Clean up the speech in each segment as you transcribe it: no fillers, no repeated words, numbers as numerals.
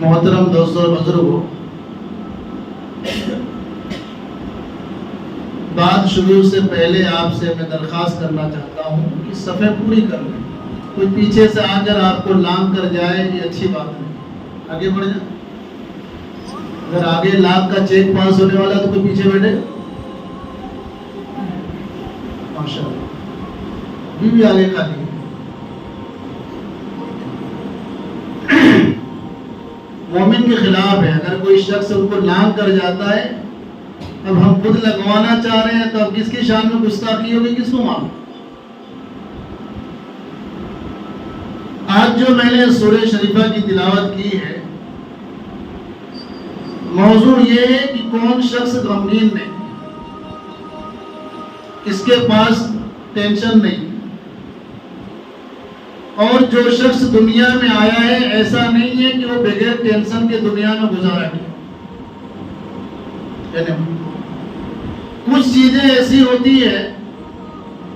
محترم دوستوں اور بزرگوں، بات شروع سے پہلے آپ سے میں درخواست کرنا چاہتا ہوں کہ صفحے پوری کر لیں۔ کوئی پیچھے سے آ کر آپ کو لانگ کر جائے یہ اچھی بات نہیں، آگے بڑھ جائیں۔ اگر آگے لاکھ کا چیک پاس ہونے والا تو کوئی پیچھے بیٹھے، ماشاء اللہ بھی آگے خالی۔ مومن کے خلاف ہے اگر کوئی شخص ان کو لانگ کر جاتا ہے۔ اب ہم خود لگوانا چاہ رہے ہیں تو اب کس کی شان میں گستاخی ہوگی، کس کو معلوم۔ آج جو میں نے سورہ شریفہ کی تلاوت کی ہے، موضوع یہ ہے کہ کون شخص غمگین نہیں، اس کے پاس ٹینشن نہیں، اور جو شخص دنیا میں آیا ہے ایسا نہیں ہے کہ وہ بغیر ٹینشن کے دنیا میں گزارا ہے۔ کچھ چیزیں ایسی ہوتی ہے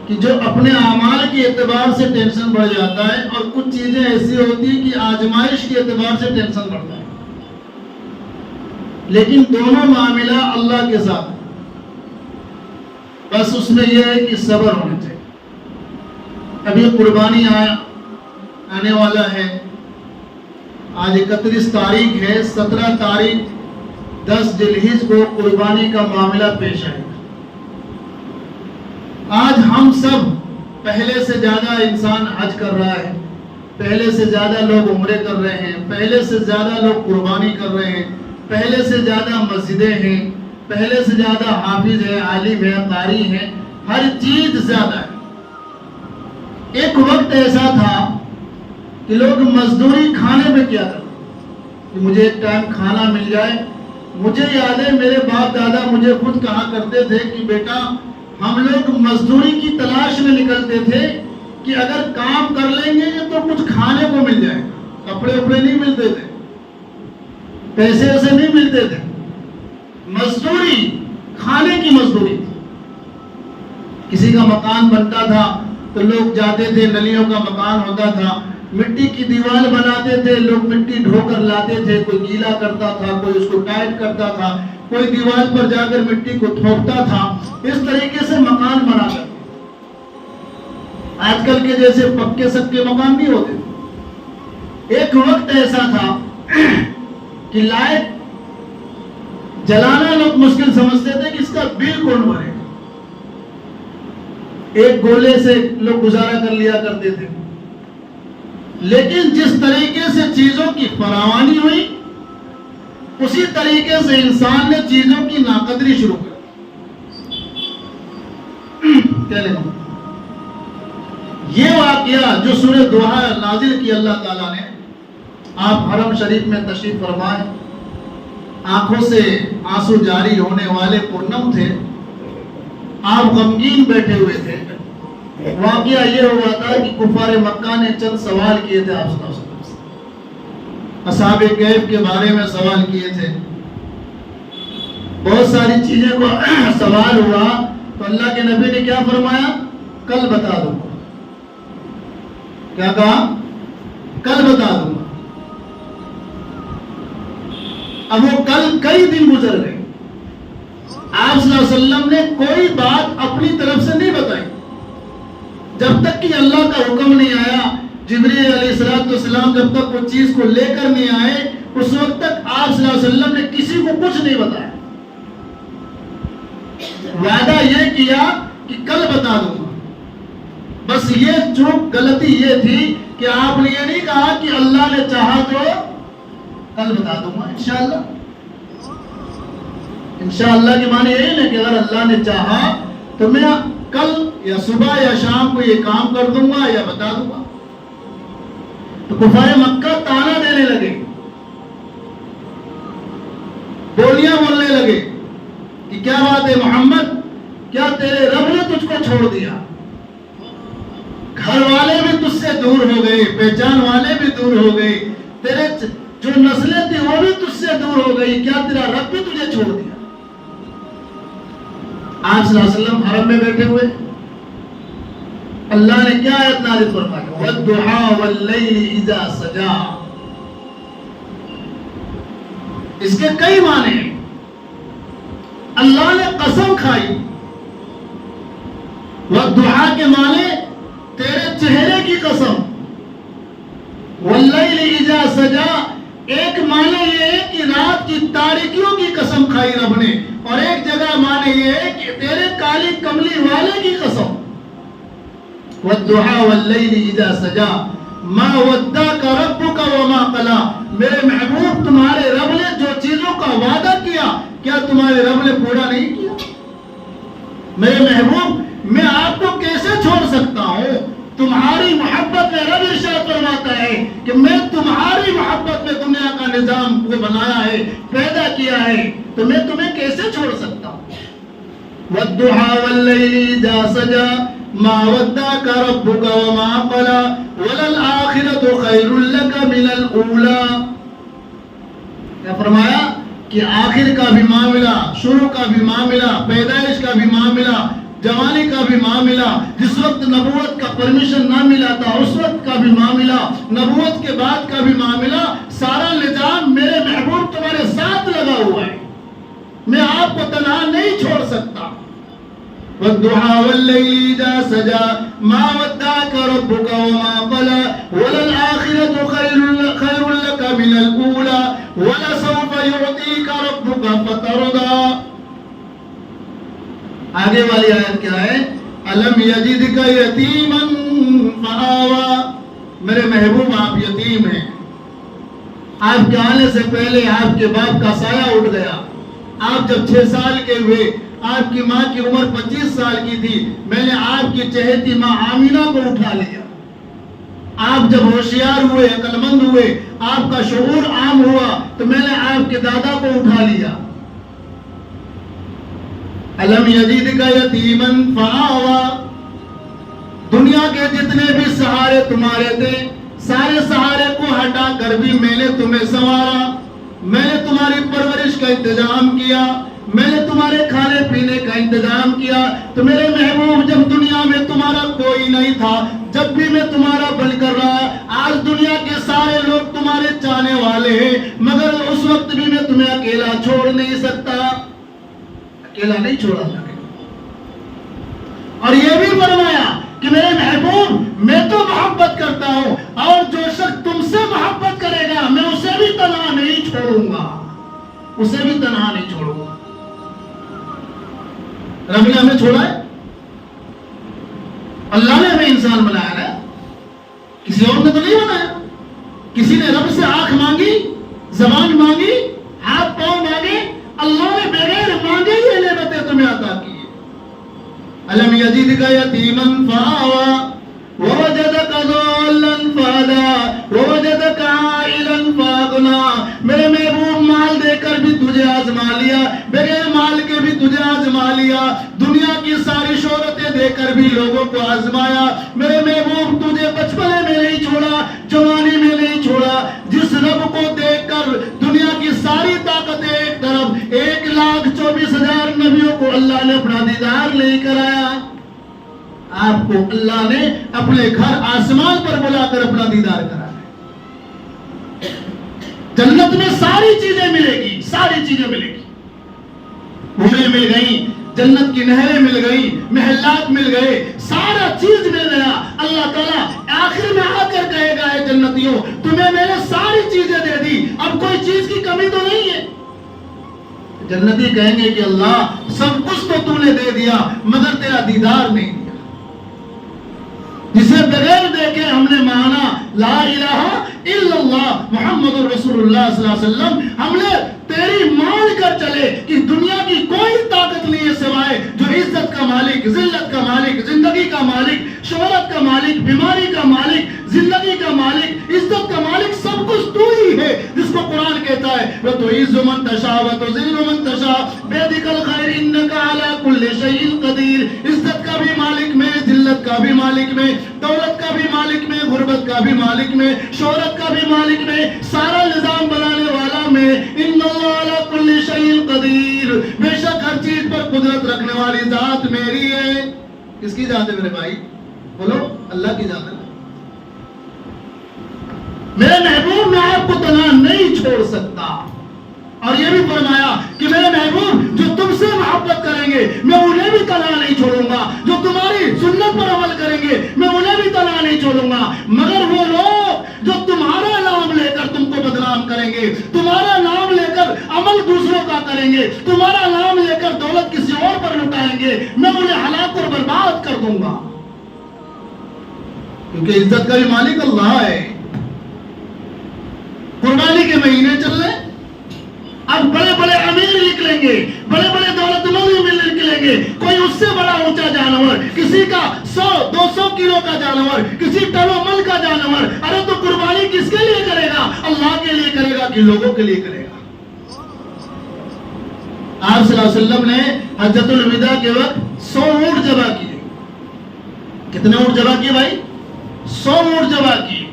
کہ جو اپنے اعمال کے اعتبار سے ٹینشن بڑھ جاتا ہے، اور کچھ چیزیں ایسی ہوتی ہیں کہ آزمائش کے اعتبار سے ٹینشن بڑھتا ہے، لیکن دونوں معاملہ اللہ کے ساتھ، بس اس میں یہ ہے کہ صبر ہونا چاہیے۔ ابھی قربانی آنے والا ہے، آج 31 تاریخ ہے، 17 تاریخ 10 ذوالحجہ کو قربانی کا معاملہ پیش آئے گا۔ آج ہم سب، پہلے سے زیادہ انسان حج کر رہا ہے، پہلے سے زیادہ لوگ عمرے کر رہے ہیں، پہلے سے زیادہ لوگ قربانی کر رہے ہیں، پہلے سے زیادہ مسجدیں ہیں، پہلے سے زیادہ حافظ ہے، عالم ہے، قاری ہے، ہر چیز زیادہ ہے۔ ایک وقت ایسا تھا کہ لوگ مزدوری کھانے میں کیا کرتے کہ مجھے ایک ٹائم کھانا مل جائے۔ مجھے یاد ہے میرے باپ دادا مجھے خود کہا کرتے تھے کہ بیٹا ہم لوگ مزدوری کی تلاش میں نکلتے تھے کہ اگر کام کر لیں گے تو کچھ کھانے کو مل جائے گا۔ کپڑے وپڑے نہیں ملتے تھے، پیسے ایسے نہیں ملتے تھے، مزدوری کھانے کی مزدوری تھی۔ کسی کا مکان بنتا تھا تو لوگ جاتے تھے، نلیوں کا مکان ہوتا تھا، مٹی کی دیوار بناتے تھے، لوگ مٹی ڈھو کر لاتے تھے، کوئی گیلا کرتا تھا، کوئی اس کو ٹائٹ کرتا تھا، کوئی دیوار پر جا کر مٹی کو تھوکتا تھا، اس طریقے سے مکان بنا کر۔ آج کل کے جیسے پکے سکے مکان نہیں ہوتے۔ ایک وقت ایسا تھا کہ لائٹ جلانا لوگ مشکل سمجھتے تھے کہ اس کا بل کون بھرے گا، ایک گولے سے لوگ گزارا کر لیا کرتے تھے۔ لیکن جس طریقے سے چیزوں کی فراوانی ہوئی، اسی طریقے سے انسان نے چیزوں کی ناقدری شروع کر دی۔ یہ واقعہ جو سورہ دوحہ نازل کی اللہ تعالیٰ نے، آپ حرم شریف میں تشریف فرمائے، آنکھوں سے آنسو جاری ہونے والے پورنم تھے، آپ غمگین بیٹھے ہوئے تھے۔ واقعہ یہ ہوا تھا کہ کفار مکہ نے چند سوال کیے تھے آپ صلی اللہ علیہ وسلم سے، اصحاب کہف کے بارے میں سوال کیے تھے، بہت ساری چیزیں کو سوال ہوا تو اللہ کے نبی نے کیا فرمایا؟ کل بتا دوں گا۔ کیا کہا؟ کل بتا دوں گا۔ اب وہ کل کئی دن گزر گئے، آپ صلی اللہ علیہ وسلم نے کوئی بات اپنی طرف سے نہیں بتائی، جب تک کہ اللہ کا حکم نہیں آیا۔ جبریل علیہ السلام جب تک وہ چیز کو لے کر نہیں آئے، اس وقت تک آپ صلی اللہ علیہ وسلم نے کسی کو کچھ نہیں بتایا۔ وعدہ یہ کیا کہ کل بتا دوں گا، بس یہ چوک غلطی یہ تھی کہ آپ نے یہ نہیں کہا کہ اللہ نے چاہا تو کل بتا دوں گا انشاءاللہ۔ انشاءاللہ کے معنی یہی ہے کہ اگر اللہ نے چاہا تو میں کل یا صبح یا شام کو یہ کام کر دوں گا یا بتا دوں گا۔ تو کفار مکہ تانا دینے لگے، بولیاں بولنے لگے کہ کیا بات ہے محمد، کیا تیرے رب نے تجھ کو چھوڑ دیا؟ گھر والے بھی تجھ سے دور ہو گئے، پہچان والے بھی دور ہو گئے، تیرے جو نسلیں تھی وہ بھی تجھ سے دور ہو گئی، کیا تیرا رب بھی تجھے چھوڑ دیا؟ آپ صلی اللہ علیہ وسلم حرم میں بیٹھے ہوئے، اللہ نے کیا آیت نازل فرمائی؟ وَالضُّحَىٰ وَاللَّيْلِ إِذَا سَجَىٰ، اس کے کئی معنی ہیں. اللہ نے قسم کھائی. والضحا کے معنی تیرے چہرے کی قسم. واللیل اذا سجا ایک معنی یہ ہے کہ رات کی تاریکیوں کی قسم کھائی رب نے، اور ایک جگہ معنی یہ ہے کہ تیرے کالی کملی والے کی قسم. والضحا واللیل اذا سجا ما ودعک ربک وما قلا. میرے محبوب تمہارے رب نے جو چیزوں کا وعدہ کیا کیا تمہارے رب نے پورا نہیں کیا؟ میرے محبوب میں آپ کو کیسے چھوڑ سکتا ہوں؟ تمہاری محبت میں رب ارشاد فرماتا ہے کہ میں تمہاری محبت میں دنیا کا نظام کو بنایا ہے، پیدا کیا ہے، تو میں تمہیں کیسے چھوڑ سکتا ہوں؟ والضحا واللیل اذا سجا ما ودعک ربک وما قلا وللآخرۃ خیر لک من الاولی. کیا فرمایا کہ آخر کا بھی معاملہ، شروع کا بھی معاملہ، پیدائش کا بھی معاملہ، جوانی کا بھی معاملہ، جس وقت نبوت کا پرمیشن نہ ملا تھا اس وقت کا بھی معاملہ، نبوت کے بعد کا بھی معاملہ، سارا نظام میرے محبوب تمہارے ساتھ لگا ہوا ہے. میں آپ کو تنہا نہیں چھوڑ سکتا. والضحا واللیل اذا سجا ما ودعک ربک وما قلا وللآخرۃ خیر لک من الاولی ولسوف یعطیک ربک فترضی. آگے والی آیت کیا ہے؟ الم یجدک یتیما فآوی. میرے محبوب آپ یتیم ہیں. آپ کے آنے سے پہلے آپ کے باپ کا سایہ اٹھ گیا. آپ جب 6 سال کے ہوئے، آپ کی ماں کی عمر 25 سال کی تھی، میں نے آپ کی چہیتی ماں آمینہ کو اٹھا لیا. آپ جب ہوشیار ہوئے، عقل مند ہوئے، آپ کا شعور عام ہوا، تو میں نے آپ کے دادا کو اٹھا لیا. الم یجدک یتیما فآوی. دنیا کے جتنے بھی سہارے تمہارے تھے، سارے سہارے کو ہٹا کر بھی میں نے تمہیں سنوارا. میں نے تمہاری پرورش کا انتظام کیا، میں نے تمہارے کھانے پینے کا انتظام کیا. تو میرے محبوب جب دنیا میں تمہارا کوئی نہیں تھا، جب بھی میں تمہارا بن کر رہا، آج دنیا کے سارے لوگ تمہارے چاہنے والے ہیں، مگر اس وقت بھی میں تمہیں اکیلا چھوڑ نہیں سکتا. اکیلا نہیں چھوڑا سکتا. اور یہ بھی فرمایا کہ میرے محبوب میں تو محبت کرتا ہوں، اور جو شخص تم سے محبت کرے گا میں اسے بھی تنہا نہیں چھوڑوں گا. اسے بھی تنہا نہیں چھوڑوں گا. رب نے ہمیں چھوڑا ہے؟ اللہ نے ہمیں انسان بنایا ہے، کسی اور نے تو نہیں بنایا. کسی نے رب سے آنکھ مانگی، زبان مانگی، ہاتھ پاؤں مانگے؟ اللہ نے بغیر مانگے یہ نعمتیں تمہیں عطا کی. الم یجدک یتیما فآوی ووجدک ضالا فہدی ووجدک عائلا فاغنی. میرے محبوب مال دے کر بھی تجھے آزما لیا، بغیر مال کے بھی تجھے آزما لیا، دنیا کی ساری شہرتیں دے کر بھی لوگوں کو آزمایا. میرے محبوب تجھے بچپنے میں نہیں چھوڑا، جوانی میں نہیں چھوڑا. جس رب کو دیکھ کر دنیا کی ساری طاقتیں ایک طرف، 1,24,000 نبیوں کو اللہ نے اپنا دیدار لے کر آیا. آپ کو اللہ نے اپنے گھر آسمان پر بلا کر اپنا دیدار کرایا. جنت میں ساری چیزیں ملے گی، ساری چیزیں ملے گی. بھولیں مل گئی، جنت کی نہریں مل گئی، محلات مل گئے، سارا چیز مل گیا. اللہ تعالیٰ آخر میں آ کر کہے گا اے جنتیوں تمہیں میں نے ساری چیزیں دے دی، اب کوئی چیز کی کمی تو نہیں ہے. جنتی کہیں گے کہ اللہ سب کچھ تو نے دے دیا مگر تیرا دیدار نہیں دیا. جسے بغیر دیکھے ہم نے مانا لا الہ الا اللہ محمد رسول اللہ صلی اللہ علیہ وسلم، ہم نے تیری مان کر چلے کہ دنیا کی کوئی طاقت نہیں ہے سوائے جو عزت کا مالک، ذلت کا مالک، زندگی کا مالک، شہرت کا مالک، بیماری کا مالک، زندگی کا مالک، عزت کا مالک، سب کچھ تو ہی ہے. جس کو قرآن کہتا ہے وَتُعِزُّ مَن تَشَاءُ وَتُذِلُّ مَن تَشَاءُ بِيَدِكَ الْخَيْرُ إِنَّكَ عَلَى كُلِّ شَيْءٍ قَدِيرٌ. عزت کا بھی مالک میں، ذلت کا بھی مالک میں، دولت کا بھی مالک میں، غربت کا بھی مالک میں، شہرت کا بھی مالک میں، سارا نظام بنانے والا میں. ان اللہ علی کل شیء قدیر. بے شک ہر چیز پر قدرت رکھنے والی ذات میری ہے. کس کی ذات ہے میرے بھائی؟ بولو اللہ کی ذات ہے. میرے محبوب میں آپ کو تنہا نہیں چھوڑ سکتا. اور یہ بھی فرمایا کہ میرے محبوب جو تم سے محبت کریں گے میں انہیں بھی تنہا نہیں چھوڑوں گا، جو تمہاری سنت پر عمل کریں گے میں انہیں بھی تنہا نہیں چھوڑوں گا، مگر وہ لوگ جو تمہارا نام لے کر تم کو بدنام کریں گے، تمہارا نام لے کر عمل دوسروں کا کریں گے، تمہارا نام لے کر دولت کسی اور پر لٹائیں گے، میں انہیں ہلاک اور برباد کر دوں گا، کیونکہ عزت کا بھی مالک اللہ ہے۔ قربانی کے مہینے چل رہے، اب بڑے بڑے امیر نکلیں گے، بڑے بڑے دولت مند نکلیں گے، کوئی اس سے بڑا اونچا جانور، کسی کا 100-200 کلو کا جانور، کسی ٹنوں مل کا جانور، ارے تو قربانی کس کے لیے کرے گا؟ اللہ کے لیے کرے گا کہ لوگوں کے لیے کرے گا؟ آپ صلی اللہ علیہ وسلم نے حجۃ الوداع کے وقت 100 اونٹ ذبح کیے۔ کتنے اونٹ ذبح کیے بھائی؟ 100 اونٹ ذبح کیے۔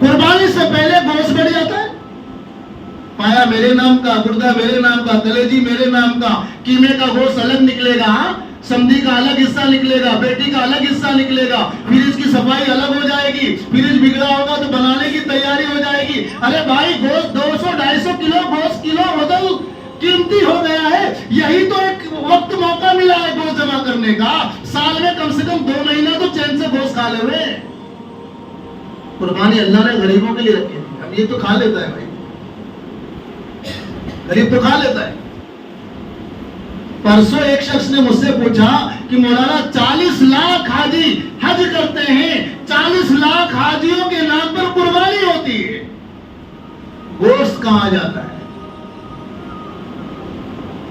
قربانی سے پہلے گوشت بڑھ جاتا ہے، پایا میرے نام کا، گردہ میرے نام کا، کلیجی میرے نام کا، قیمے کا گوشت الگ نکلے گا، سمدھی کا الگ حصہ نکلے گا، بیٹی کا الگ حصہ نکلے گا، پھر اس کی صفائی الگ ہو جائے گی، پھر اس بگڑا ہوگا تو بنانے کی تیاری ہو جائے گی۔ ارے بھائی گوشت 200-250 کلو گوشت کلو بدل قیمتی ہو گیا ہے، یہی تو ایک وقت موقع ملا ہے گوشت جمع کرنے کا، سال میں کم سے کم 2 مہینہ تو چین سے گوشت کھا لے ہوئے۔ قربانی اللہ نے غریبوں کے لیے رکھی ہے، اب یہ تو کھا لیتا ہے بھائی، غریب تو کھا لیتا ہے۔ پرسوں ایک شخص نے مجھ سے پوچھا کہ مولانا 40 لاکھ حاجی حج کرتے ہیں، 40 لاکھ حاجیوں کے نام پر قربانی ہوتی ہے، گوشت کہاں جاتا ہے؟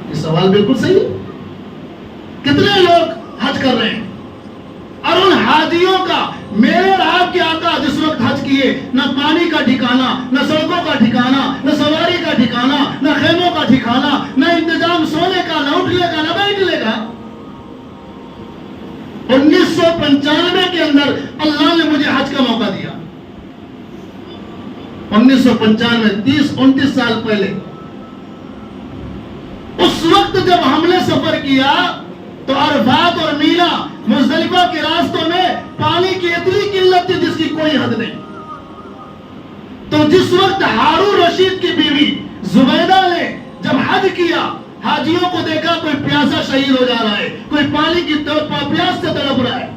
یہ سوال بالکل صحیح ہے۔ کتنے لوگ حج کر رہے ہیں اور ان حاجیوں کا، میرے اور آپ کے آقا جس وقت حج کیے، نہ پانی کا ٹھکانہ، نہ سڑکوں کا ٹھکانہ، نہ سواری کا ٹھکانہ، نہ خیموں کا ٹھکانہ، نہ انتظام سونے کا، نہ اٹھنے کا، نہ بیٹھنے کا۔ 1995 کے اندر اللہ نے مجھے حج کا موقع دیا، 1995، 30-29 سال پہلے۔ اس وقت جب ہم نے سفر کیا تو عرفات اور مینا مزدلفہ کے راستوں میں پانی کی اتنی قلت تھی جس کی کوئی حد نہیں۔ تو جس وقت ہارون رشید کی بیوی زبیدہ نے جب حج کیا، حاجیوں کو دیکھا کوئی پیاسا شہید ہو جا رہا ہے، کوئی پانی کی پیاس سے تڑپ رہا ہے،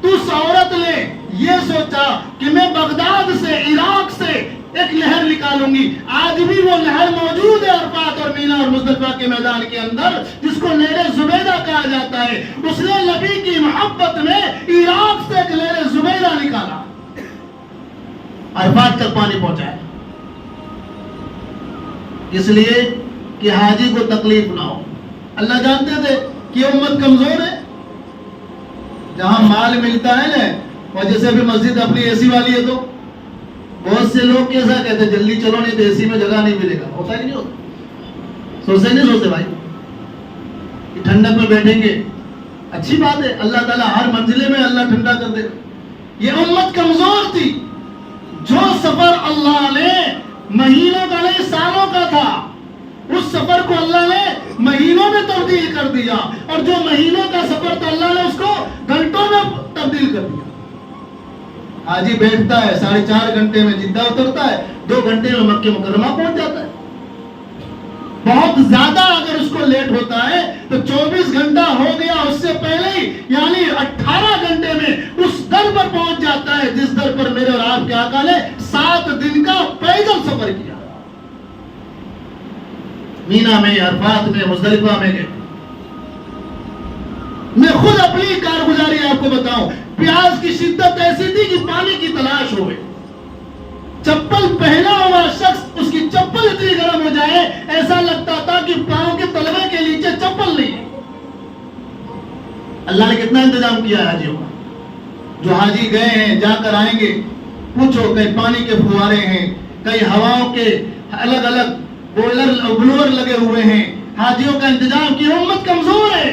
تو اس عورت نے یہ سوچا کہ میں بغداد سے، عراق سے ایک نہر نکالوں گی۔ آج بھی وہ نہر موجود ہے عرفات اور مینا اور مزدلفہ کے میدان کے اندر، جس کو نہر زبیدہ کہا جاتا ہے۔ اس نے نبی کی محبت میں عراق سے ایک نہر زبیدہ نکالا، عرفات تک پانی پہنچایا، اس لیے کہ حاجی کو تکلیف نہ ہو۔ اللہ جانتے تھے کہ یہ امت کمزور ہے، جہاں مال ملتا ہے نا، اور جیسے بھی مسجد اپنی اے سی والی ہے تو بہت سے لوگ کیسا کہتے ہیں جلدی چلو نہیں تو اے سی میں جگہ نہیں ملے گا، ہوتا ہی نہیں ہوتا، سوچتے نہیں سوچتے بھائی کہ ٹھنڈک میں بیٹھیں گے، اچھی بات ہے، اللہ تعالیٰ ہر منزلے میں اللہ ٹھنڈا کر دے گا۔ یہ امت کمزور تھی، جو سفر اللہ نے مہینوں کا نہیں سالوں کا تھا، اس سفر کو اللہ نے مہینوں میں تبدیل کر دیا، اور جو مہینوں کا سفر تھا اللہ نے اس کو گھنٹوں میں تبدیل کر دیا۔ حاجی بیٹھتا ہے 4.5 گھنٹے میں جدہ اترتا ہے، 2 گھنٹے میں مکہ مکرمہ پہنچ جاتا ہے۔ بہت زیادہ اگر اس کو لیٹ ہوتا ہے تو 24 گھنٹہ ہو گیا اس سے پہلے ہی، یعنی 18 گھنٹے میں اس در پر پہنچ جاتا ہے جس در پر میرے اور آپ کے آقا نے 7 دن کا پیدل سفر کیا۔ مینا میں، عرفات میں، مزدلفہ میں گئے۔ میں خود اپنی کارگزاری آپ کو بتاؤں، پیاس کی شدت ایسی تھی کہ پانی کی تلاش ہو گئی، چپل پہنا ہوا شخص، اس کی چپل اتنی گرم ہو جائے ایسا لگتا تھا کہ پاؤں کے تلوے کے نیچے چپل نہیں ہے۔ اللہ نے کتنا انتظام کیا ہے حاجیوں کا۔ جو حاجی گئے ہیں جا کر آئیں گے، پوچھو کہیں پانی کے فوارے ہیں، کہیں ہواؤں کے الگ الگ بلور لگے ہوئے ہیں، حاجیوں کا انتظام کی۔ امت کمزور ہے،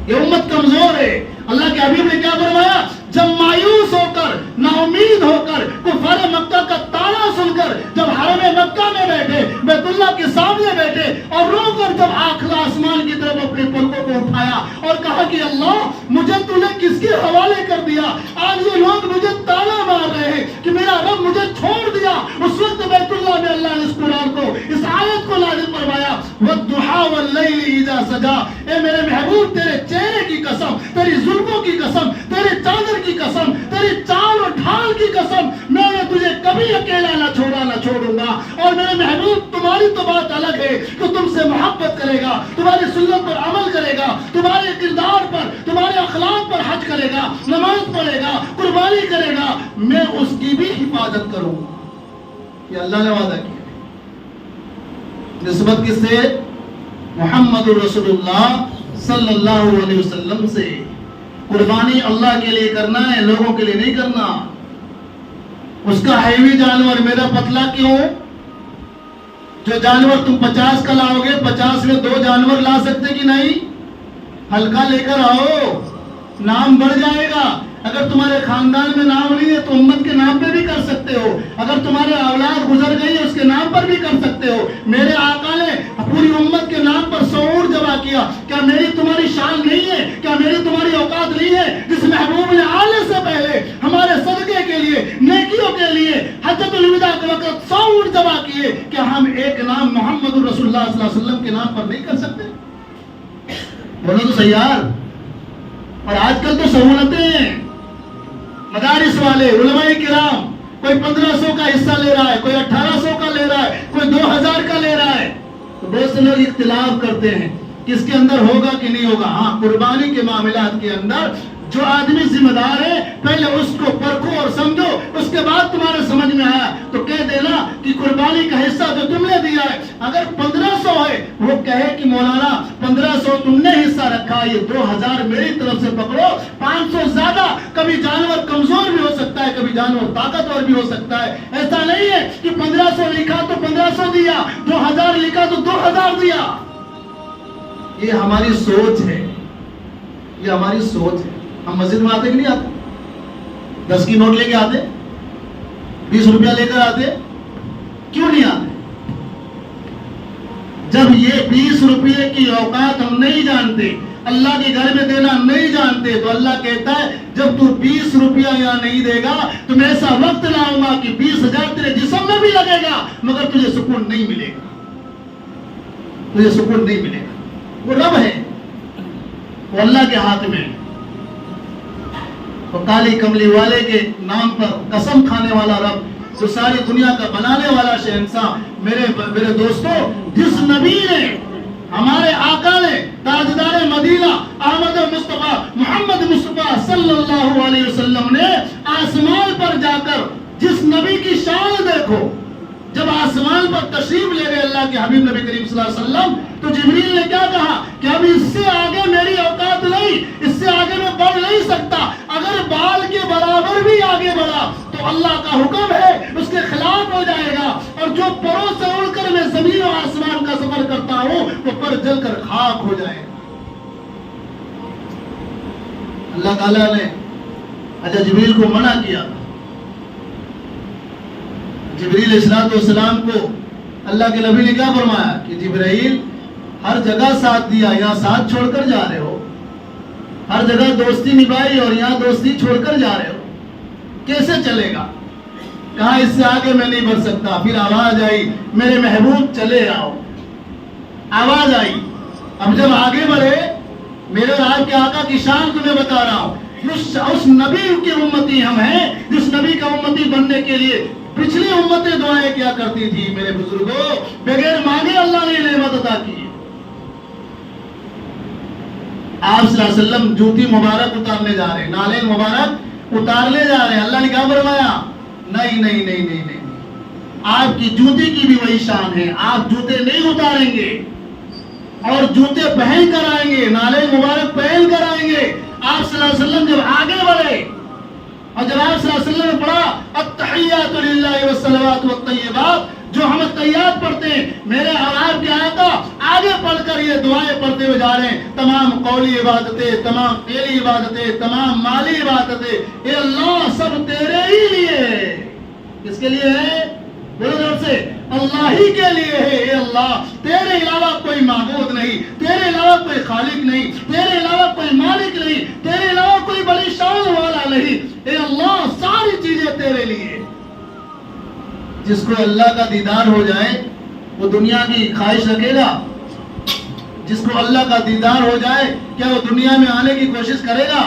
یہ امت کمزور ہے۔ اللہ کے حبیب نے کیا فرمایا؟ جب مایوس ہو کر، نا امید ہو کر، کفار مکہ کا طعنہ سن کر جب حرم مکہ میں بیٹھے، بیت اللہ کے سامنے بیٹھے اور رو کر جب آسمان کی طرف اپنے پلکوں کو اٹھایا اور کہا کہ اللہ مجھے تو نے کس کے حوالے کر دیا؟ آج یہ لوگ مجھے طعنہ مار رہے ہیں کہ میرا رب مجھے چھوڑ دیا۔ اس وقت بیت اللہ میں اللہ نے اس قرآن کو والضحى واللیل اذا سجا، اے میرے محبوب تیرے چہرے کی قسم، تیری زلفوں کی قسم، تیرے چادر کی قسم، تیری چال و ڈھال کی قسم، میں نے تجھے کبھی اکیلا نہ چھوڑوں گا۔ اور میرے محبوب تمہاری تو بات الگ ہے کہ تم سے محبت کرے گا، تمہاری سنت پر عمل کرے گا، تمہارے کردار پر، تمہارے اخلاق پر حج کرے گا، نماز پڑھے گا، قربانی کرے گا، میں اس کی بھی حفاظت کروں گا۔ یہ اللہ نے وعدہ کیا۔ نسبت کس سے؟ محمد رسول اللہ صلی اللہ علیہ وسلم سے۔ قربانی اللہ کے لیے کرنا ہے، لوگوں کے لیے نہیں کرنا۔ اس کا ہیوی جانور میرا پتلا کیوں؟ جو جانور تم 50 کا لاؤ گے، 50 میں 2 جانور لا سکتے کہ نہیں؟ ہلکا لے کر آؤ، نام بڑھ جائے گا۔ اگر تمہارے خاندان میں نام نہیں ہے تو امت کے نام پہ بھی کر سکتے ہو، اگر تمہارے اولاد گزر گئی ہے اس کے نام پر بھی کر سکتے ہو۔ میرے آقا نے پوری امت کے نام پر 100 اونٹ ذبح کیا۔ کیا میری تمہاری شان نہیں ہے؟ کیا میری تمہاری اوقات نہیں ہے؟ جس محبوب نے آنے سے پہلے ہمارے صدقے کے لیے، نیکیوں کے لیے حجۃ الوداع کے وقت 100 اونٹ ذبح کیے، کیا ہم ایک نام محمد رسول اللہ صلی اللہ علیہ وسلم کے نام پر نہیں کر سکتے؟ بولو تو صحیح یار۔ اور آج کل تو سہولتیں ہیں، مدارس والے، علماء کرام، کوئی 1500 کا حصہ لے رہا ہے، کوئی 1800 کا لے رہا ہے، کوئی 2000 کا لے رہا ہے۔ تو بہت سے لوگ اختلاف کرتے ہیں کس کے اندر ہوگا کہ نہیں ہوگا۔ ہاں، قربانی کے معاملات کے اندر جو آدمی ذمہ دار ہے، پہلے اس کو پرکھو اور سمجھو، اس کے بعد تمہارے سمجھ میں آیا تو کہہ دینا کہ قربانی کا حصہ جو تم نے دیا ہے، اگر 1500 ہے، وہ کہے کہ مولانا 1500 تم نے حصہ رکھا، یہ 2000 میری طرف سے پکڑو، 500 زیادہ۔ کبھی جانور کمزور بھی ہو سکتا ہے، کبھی جانور طاقتور بھی ہو سکتا ہے۔ ایسا نہیں ہے کہ 1500 لکھا تو 1500 دیا، 2000 لکھا تو 2000 دیا۔ یہ ہماری سوچ ہے، یہ ہماری سوچ ہے۔ ہم مسجد میں آتے کہ نہیں آتے؟ 10 کی نوٹ لے کے آتے، 20 روپیہ لے کر آتے، کیوں نہیں آتے؟ جب یہ 20 روپیے کی اوقات ہم نہیں جانتے، اللہ کے گھر میں دینا نہیں جانتے، تو اللہ کہتا ہے جب تو 20 روپیہ یہاں نہیں دے گا تو میں ایسا وقت لاؤں گا کہ 20,000 تیرے جسم میں بھی لگے گا مگر تجھے سکون نہیں ملے گا، تجھے سکون نہیں ملے گا۔ وہ رب ہے، وہ اللہ کے ہاتھ میں ہے۔ وہ کالی کملی والے کے نام پر قسم کھانے والا رب، جو ساری دنیا کا بنانے والا شہنشاہ۔ میرے دوستو، جس نبی نے، ہمارے آقا نے، تاجدار مدینہ احمد مصطفیٰ محمد مصطفیٰ صلی اللہ علیہ وسلم نے آسمان پر جا کر جس نبی کی شان دیکھو، جب آسمان پر تشریف لے گئے اللہ کے حبیب نبی کریم صلی اللہ علیہ وسلم، تو جبریل نے کیا کہا کہ اب اس سے آگے میری اوقات نہیں، اس سے آگے میں بڑھ نہیں سکتا۔ اگر بال کے برابر بھی آگے بڑھا تو اللہ کا حکم ہے اس کے خلاف ہو جائے گا، اور جو پروں سے اڑ کر میں زمین و آسمان کا سفر کرتا ہوں وہ پر جل کر خاک ہو جائے گا۔ اللہ تعالیٰ نے حضرت جبریل کو منع کیا۔ جبریل السلام کو اللہ کے نبی نے کیا فرمایا کہ جبرائیل ہر جگہ ساتھ دیا، یہاں ساتھ چھوڑ کر جا رہے ہو، ہر جگہ دوستی نبھائی اور یہاں دوستی چھوڑ کر جا رہے ہو، کیسے چلے گا؟ کہا اس سے آگے میں نہیں بڑھ سکتا۔ پھر آواز آئی میرے محبوب چلے آؤ، آواز آئی۔ اب جب آگے بڑھے، میرے اور آپ کے آقا کی شان تمہیں بتا رہا ہوں، اس نبی کی امتی ہم ہیں جس نبی کا امتی بننے کے لیے پچھلی امتیں دعائیں کیا کرتی تھی۔ میرے بزرگوں، بغیر مانگے اللہ نے نعمت عطا کی۔ آپ صلی اللہ علیہ وسلم جوتی مبارک اتارنے جا رہے ہیں، نالین مبارک اتارنے جا رہے ہیں، اللہ نے کیا فرمایا؟ نہیں نہیں نہیں نہیں نہیں، آپ کی جوتی کی بھی وہی شان ہے، آپ جوتے نہیں اتاریں گے اور جوتے پہن کر آئیں گے، نالین مبارک پہن کر آئیں گے۔ آپ صلی اللہ علیہ وسلم جب آگے بڑھے اور جب آپ صلی اللہ علیہ وسلم نے پڑھا التحیات للہ والصلوات والطیبات، جو ہم تحیات پڑھتے ہیں، میرے اور آپ کے آقا آگے پڑھ کر یہ دعائیں پڑھتے ہوئے جا رہے ہیں، تمام قولی عبادتیں، تمام فعلی عبادتیں، تمام مالی عبادتیں، اے اللہ سب تیرے ہی لیے۔ کس کے لیے ہے؟ بولو زور سے، اللہ ہی کے لیے ہے۔ اے اللہ، تیرے علاوہ کوئی معبود نہیں، تیرے علاوہ کوئی خالق نہیں، تیرے علاوہ کوئی مالک نہیں، تیرے علاوہ کوئی بڑی شان والا نہیں۔ اے اللہ، ساری چیزیں تیرے لیے۔ جس کو اللہ کا دیدار ہو جائے وہ دنیا کی خواہش رکھے گا؟ جس کو اللہ کا دیدار ہو جائے کیا وہ دنیا میں آنے کی کوشش کرے گا؟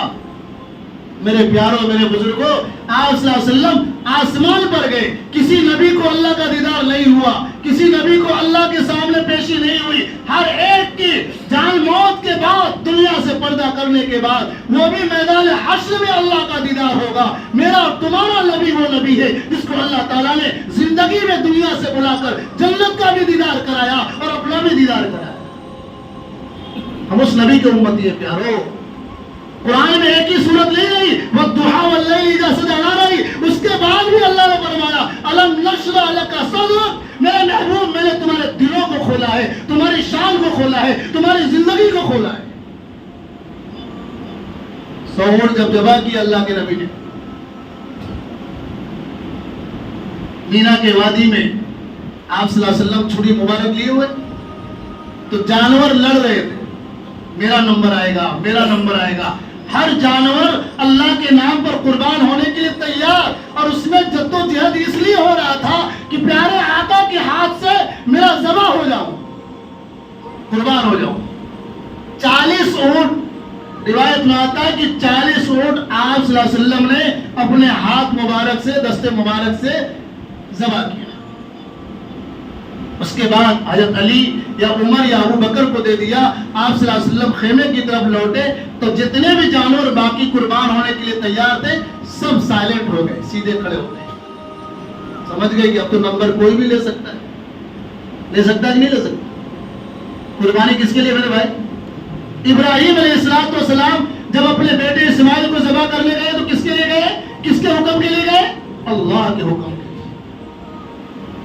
میرے پیاروں، میرے بزرگوں، آپ صلی اللہ علیہ وسلم آسمان پر گئے، کسی نبی کو اللہ کا دیدار نہیں ہوا، کسی نبی کو اللہ کے سامنے پیشی نہیں ہوئی، ہر ایک کی جان موت کے بعد، دنیا سے پردہ کرنے کے بعد، وہ بھی میدان حشر میں اللہ کا دیدار ہوگا۔ میرا اور تمہارا نبی وہ نبی ہے جس کو اللہ تعالیٰ نے زندگی میں دنیا سے بلا کر جنت کا بھی دیدار کرایا اور اپنا بھی دیدار کرایا۔ ہم اس نبی کے امتی ہیں پیارو۔ قرآن میں ایک ہی صورت نہیں رہی، وَالضُّحَىٰ وَاللَّيْلِ إِذَا سَجَىٰ نہ رہی، اس کے بعد بھی اللہ نے فرمایا أَلَمْ نَشْرَحْ لَكَ صَدْرَكَ، میرے محبوب میں نے تمہارے دلوں کو کھولا ہے، تمہاری شان کو کھولا ہے، تمہاری زندگی کو کھولا ہے۔ 100 اونٹ جب ذبح کی اللہ کے نبی نے مینا کے وادی میں، آپ صلی اللہ علیہ وسلم چھری مبارک لیے ہوئے تو جانور لڑ رہے تھے، میرا نمبر آئے گا، میرا نمبر آئے گا۔ ہر جانور اللہ کے نام پر قربان ہونے کے لیے تیار، اور اس میں جدوجہد اس لیے ہو رہا تھا کہ پیارے آقا کے ہاتھ سے میرا ذبح ہو جاؤں، قربان ہو جاؤں۔ 40 اونٹ، روایت میں آتا ہے کہ 40 اونٹ آپ صلی اللہ علیہ وسلم نے اپنے ہاتھ مبارک سے، دستے مبارک سے ذبح کیا۔ اس کے بعد حضرت علی یا عمر یا ابو بکر کو دے دیا۔ آپ صلی اللہ علیہ وسلم خیمے کی طرف لوٹے تو جتنے بھی جانور باقی قربان ہونے کے لیے تیار تھے سب سائلنٹ ہو گئے، سیدھے کھڑے ہو گئے۔ سمجھ گئے کہ اب تو نمبر کوئی بھی لے سکتا ہے، لے سکتا ہے کہ نہیں لے سکتا؟ قربانی کس کے لیے میرے بھائی؟ ابراہیم علیہ السلام جب اپنے بیٹے اسماعیل کو ذبح کرنے گئے تو کس کے لیے گئے؟ کس کے حکم کے لیے گئے؟ اللہ کے حکم کے لیے۔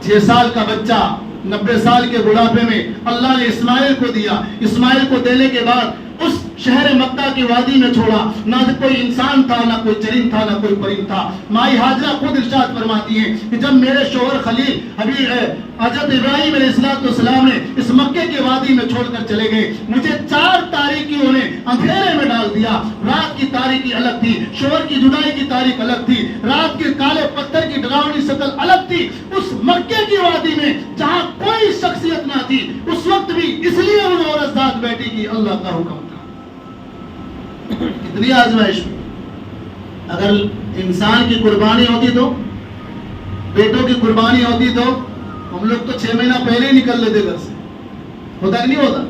6 سال کا بچہ 90 سال کے بڑھاپے میں اللہ نے اسماعیل کو دیا۔ اسماعیل کو دینے کے بعد اس شہر مکہ کی وادی میں چھوڑا، نہ کوئی انسان تھا، نہ کوئی چرند تھا، نہ کوئی پرند تھا۔ مائی ہاجرہ خود ارشاد فرماتی ہیں کہ جب میرے شوہر خلیل حضرت ابراہیم علیہ السلام نے اس مکے کے وادی میں چھوڑ کر چلے گئے، مجھے 4 تاریکیوں نے اندھیرے میں ڈال دیا۔ رات کی تاریکی الگ تھی، شوہر کی جدائی کی تاریخ الگ تھی، رات کے کالے پتھر کی ڈراؤنی شکل الگ تھی۔ اس مکے کی وادی میں جہاں کوئی شخصیت نہ تھی، اس وقت بھی اس لیے ان عورت ساتھ بیٹھی کہ اللہ کا حکم تھا۔ کتنی آزمائش میں اگر انسان کی قربانی ہوتی تو، بیٹوں کی قربانی ہوتی تو ہم لوگ تو 6 مہینہ پہلے ہی نکل لیتے گھر سے، ہوتا کہ نہیں ہوتا؟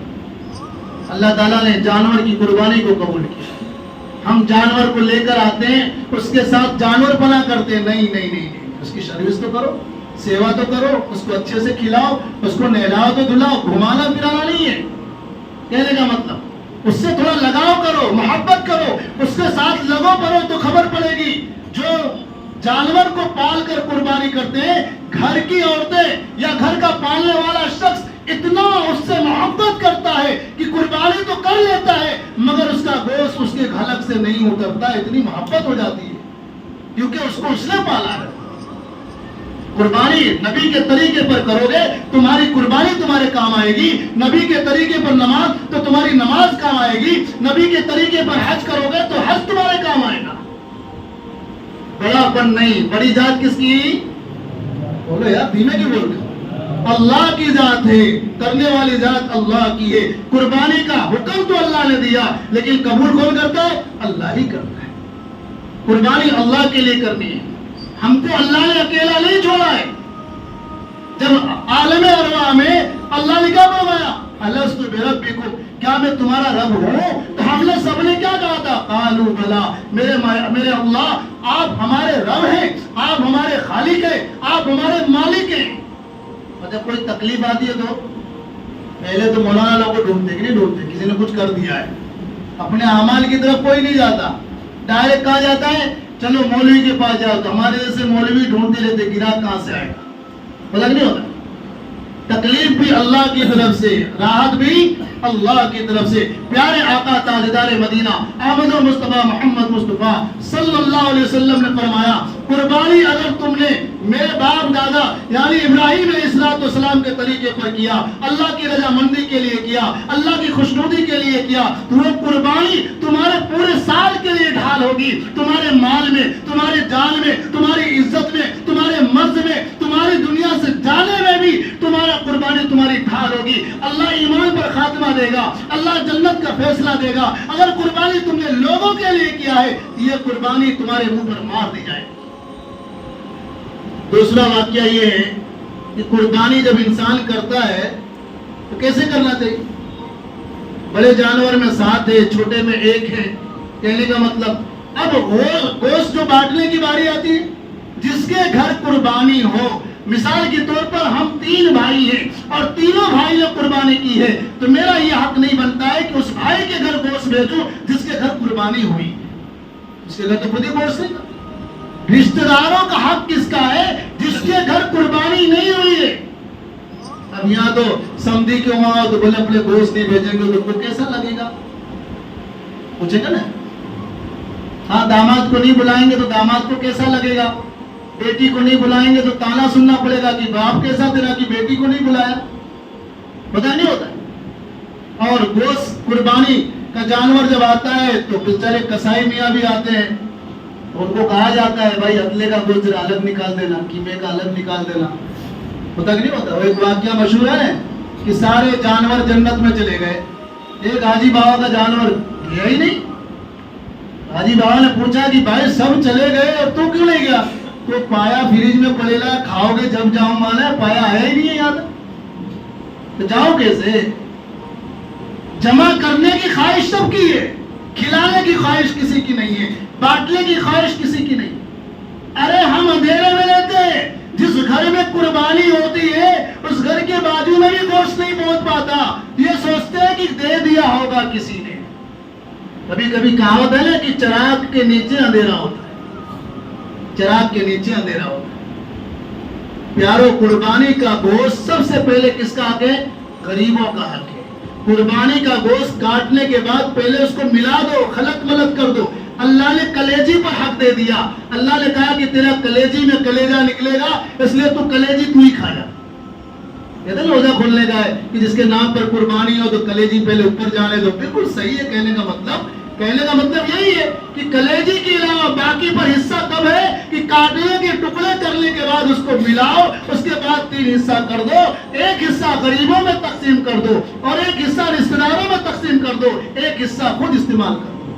اللہ تعالیٰ نے جانور کی قربانی کو قبول کیا۔ ہم جانور کو لے کر آتے ہیں، اس کے ساتھ جانور پناہ کرتے ہیں، نہیں، اس کی سروس تو کرو، سیوا تو کرو، اس کو اچھے سے کھلاؤ، اس کو نہلاؤ تو دھلاؤ، گھمانا پھرانا نہیں ہے کہنے کا مطلب۔ اس سے تھوڑا لگاؤ کرو، محبت کرو، اس کے ساتھ لگو پڑو تو خبر پڑے گی۔ جو جانور کو پال کر قربانی کرتے ہیں، گھر کی عورتیں یا گھر کا پالنے والا شخص اتنا اس سے محبت کرتا ہے کہ قربانی تو کر لیتا ہے مگر اس کا گوشت اس کے حلق سے نہیں اترتا، اتنی محبت ہو جاتی ہے کیونکہ اس کو اس نے پالا ہے۔ قربانی نبی کے طریقے پر کرو گے، تمہاری قربانی تمہارے کام آئے گی۔ نبی کے طریقے پر نماز تو تمہاری نماز کام آئے گی۔ نبی کے طریقے پر حج کرو گے تو حج تمہارے کام آئے گا۔ بڑا پن نہیں، بڑی ذات کس کی؟ بولو یار، دھیمے کی بول رہے؟ اللہ کی ذات ہے، کرنے والی ذات اللہ کی ہے۔ قربانی کا حکم تو اللہ نے دیا لیکن قبول کون کرتا ہے؟ اللہ ہی کرتا ہے۔ قربانی اللہ کے لیے کرنی ہے، ہم کو اللہ نے اکیلا نہیں چھوڑا ہے۔ جب عالم ارواح میں اللہ نے کیا فرمایا؟ الست بربکم، کیا میں تمہارا رب ہوں؟ تو ہم نے سب نے کیا کہا تھا؟ قالوا بلا، میرے اللہ آپ ہمارے رب ہیں، آپ ہمارے خالق ہیں، آپ ہمارے مالک ہیں۔ اور جب کوئی تکلیف آتی ہے تو پہلے تو مولانا لوگوں کو ڈھونڈتے کہ نہیں ڈھونڈتے، کسی نے کچھ کر دیا ہے، اپنے اعمال کی طرف کوئی نہیں جاتا، ڈائریکٹ کہا جاتا ہے چلو مولوی کے پاس جاؤ، تو ہمارے جیسے مولوی ڈھونڈتے رہتے گراہک کہاں سے آئے گا، پتہ نہیں ہوتا۔ تکلیف بھی اللہ کی طرف سے، راحت بھی اللہ کی طرف سے۔ پیارے آقا تاجدار مدینہ احمد مصطفیٰ محمد مصطفیٰ صلی اللہ علیہ وسلم نے فرمایا، قربانی اگر تم نے میرے باپ دادا یعنی ابراہیم علیہ السلام کے طریقے پر کیا، اللہ کی رضامندی کے لیے کیا، اللہ کی خوشنودی کے لیے کیا، تو وہ قربانی تمہارے پورے سال کے لیے ڈھال ہوگی، تمہارے مال میں، تمہارے جان میں، تمہاری عزت میں، تمہارے مرض میں، تمہاری دنیا سے جانے میں بھی تمہارا اللہ قربانی تمہاری ڈھال ہوگی، اللہ ایمان پر خاتمہ دے گا، اللہ جنت کا فیصلہ دے گا۔ اگر قربانی تم نے لوگوں کے لیے کیا ہے، یہ قربانی تمہارے منہ پر مار دی جائے۔ دوسرا واقعہ یہ ہے کہ قربانی جب انسان کرتا ہے تو کیسے کرنا چاہیے؟ بڑے جانور میں 7 ہے، چھوٹے میں 1 ہے، کہنے کا مطلب اب گوشت جو بانٹنے کی باری آتی ہے، جس کے گھر قربانی ہو، مثال کے طور پر ہم 3 بھائی ہیں اور تینوں بھائی نے قربانی کی ہے، تو میرا یہ حق نہیں بنتا ہے کہ اس بھائی کے گھر گوشت بھیجوں جس کے گھر قربانی ہوئی، اس کے گھر تو خود ہی گوشت نہیں تھا۔ رشتہ داروں کا حق کس کا ہے؟ جس کے گھر قربانی نہیں ہوئی ہے۔ اب یہاں تو سمدھی کے وہاں تو بولے اپنے گوشت نہیں بھیجیں گے تو کیسا لگے گا؟ پوچھے گا نا؟ ہاں، داماد کو نہیں بلائیں گے تو داماد کو کیسا لگے گا؟ بیٹی کو نہیں بلائیں گے تو تانا سننا پڑے گا کہ باپ کیسا تیرا کہ بیٹی کو نہیں بلایا، پتہ نہیں ہوتا۔ اور گوشت قربانی کا جانور جب آتا ہے تو بیچارے کسائی میاں بھی آتے ہیں، ان کو کہا جاتا ہے بھائی اتلے کا گوشت الگ نکال دینا، قیمے کا الگ نکال دینا، پتہ نہیں ہوتا۔ وہ ایک واقعہ مشہور ہے کہ سارے جانور جنت میں چلے گئے، ایک حاجی بابا کا جانور گیا ہی نہیں۔ حاجی بابا نے پوچھا کہ بھائی سب چلے گئے اور تو کیوں نہیں گیا؟ تو پایا فریج میں پڑے لا، کھاؤ گے جب جاؤ، مانا پایا ہے ہی نہیں ہے یاد، تو جاؤ کیسے؟ جمع کرنے کی خواہش سب کی ہے، کھلانے کی خواہش کسی کی نہیں ہے، بانٹنے کی خواہش کسی کی نہیں۔ ارے ہم اندھیرے میں رہتے ہیں، جس گھر میں قربانی ہوتی ہے اس گھر کے بازو میں بھی گوشت نہیں پہنچ پاتا، یہ سوچتے ہیں کہ دے دیا ہوگا کسی نے۔ کبھی کبھی کہاوت ہے نا کہ چراغ کے نیچے اندھیرا ہوتا ہے، چراغ کے نیچے اندھیرا ہوتا ہے۔ پیارو، قربانی کا گوشت سب سے پہلے کس کا حق ہے؟ غریبوں کا حق ہے۔ قربانی کا گوشت کاٹنے کے بعد پہلے اس کو ملا دو، خلط ملط کر دو۔ اللہ نے کلیجی پر حق دے دیا، اللہ نے کہا کہ تیرا کلیجی میں کلیجہ نکلے گا، اس لیے تو کلیجی تو ہی کھایا۔ کہتے ہیں روزہ کھولنے کا ہے کہ جس کے نام پر قربانی ہو تو کلیجی پہلے اوپر جانے دو، بالکل صحیح ہے۔ کہنے کا مطلب یہی ہے کہ کلیجی کے علاوہ باقی پر حصہ کب ہے کہ کاٹنے کے ٹکڑے کرنے کے بعد اس کو ملاؤ، اس کے بعد 3 حصہ کر دو، ایک حصہ غریبوں میں تقسیم کر دو اور ایک حصہ رشتہ داروں میں تقسیم کر دو، ایک حصہ خود استعمال کر دو۔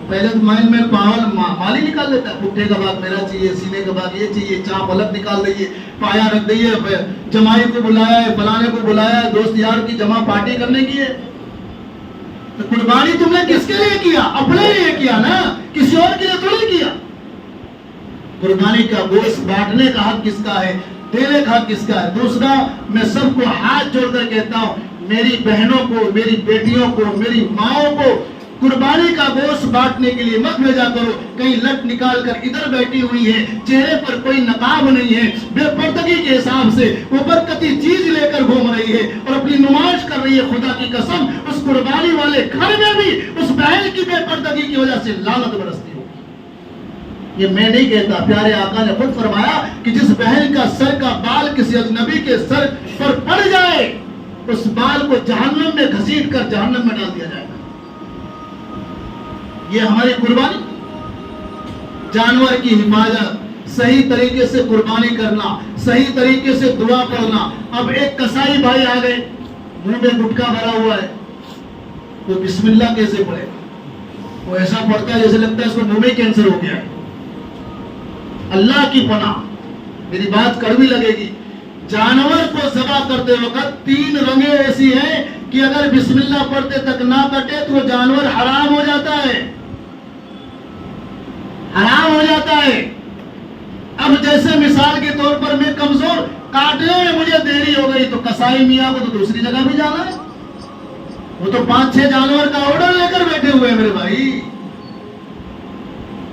پہلے تو مائنڈ میں مال ہی نکال لیتا ہے، پٹھے کا بھاگ میرا چاہیے، سینے کا بھاگ یہ چاہیے، چاپ الگ نکال دئیے، پایا رکھ دئیے، جمائی کو بلایا ہے، فلانے کو بلایا ہے، دوست یار کی جمع پارٹی کرنے کی ہے۔ تو قربانی تم نے کس کے لیے کیا؟ اپنے لیے کیا نا، کسی اور کے لیے تو نہیں کیا۔ قربانی کا گوشت بانٹنے کا حق کس کا ہے؟ دینے کا حق کس کا ہے؟ دوسرا، میں سب کو ہاتھ جوڑ کر کہتا ہوں، میری بہنوں کو، میری بیٹیوں کو، میری ماؤں کو قربانی کا گوشت بانٹنے کے لیے مت بھیجا کرو۔ کہیں لٹ نکال کر ادھر بیٹھی ہوئی ہے، چہرے پر کوئی نقاب نہیں ہے، بے پردگی کے حساب سے وہ برکتی چیز لے کر گھوم رہی ہے اور اپنی نمائش کر رہی ہے۔ خدا کی قسم، اس قربانی والے گھر میں بھی اس بہن کی بے پردگی کی وجہ سے لعنت برستی ہوگی۔ یہ میں نہیں کہتا، پیارے آقا نے خود فرمایا کہ جس بہن کا سر کا بال کسی اجنبی کے سر پر پڑ جائے، اس بال کو جہنم میں گھسیٹ کر جہنم میں ڈال دیا جائے گا۔ یہ ہماری قربانی، جانور کی حفاظت، صحیح طریقے سے قربانی کرنا، صحیح طریقے سے دعا پڑھنا۔ اب ایک کسائی بھائی آ گئے، منہ میں گٹکا بھرا ہوا ہے، تو بسم اللہ کیسے پڑھے؟ وہ ایسا پڑھتا ہے جیسے لگتا ہے اس کو منہ میں کینسر ہو گیا ہے۔ اللہ کی پناہ، میری بات کڑوی لگے گی، جانور کو ذبح کرتے وقت 3 رنگیں ایسی ہیں کہ اگر بسم اللہ پڑھتے تک نہ کٹے تو وہ جانور حرام ہو جاتا ہے، حرام ہو جاتا ہے۔ اب جیسے مثال کے طور پر میں کمزور، کاٹنے میں مجھے دیری ہو گئی تو کسائی میاں کو تو دوسری جگہ بھی جانا ہے، وہ تو 5-6 جانور کا آرڈر لے کر بیٹھے ہوئے ہیں میرے بھائی۔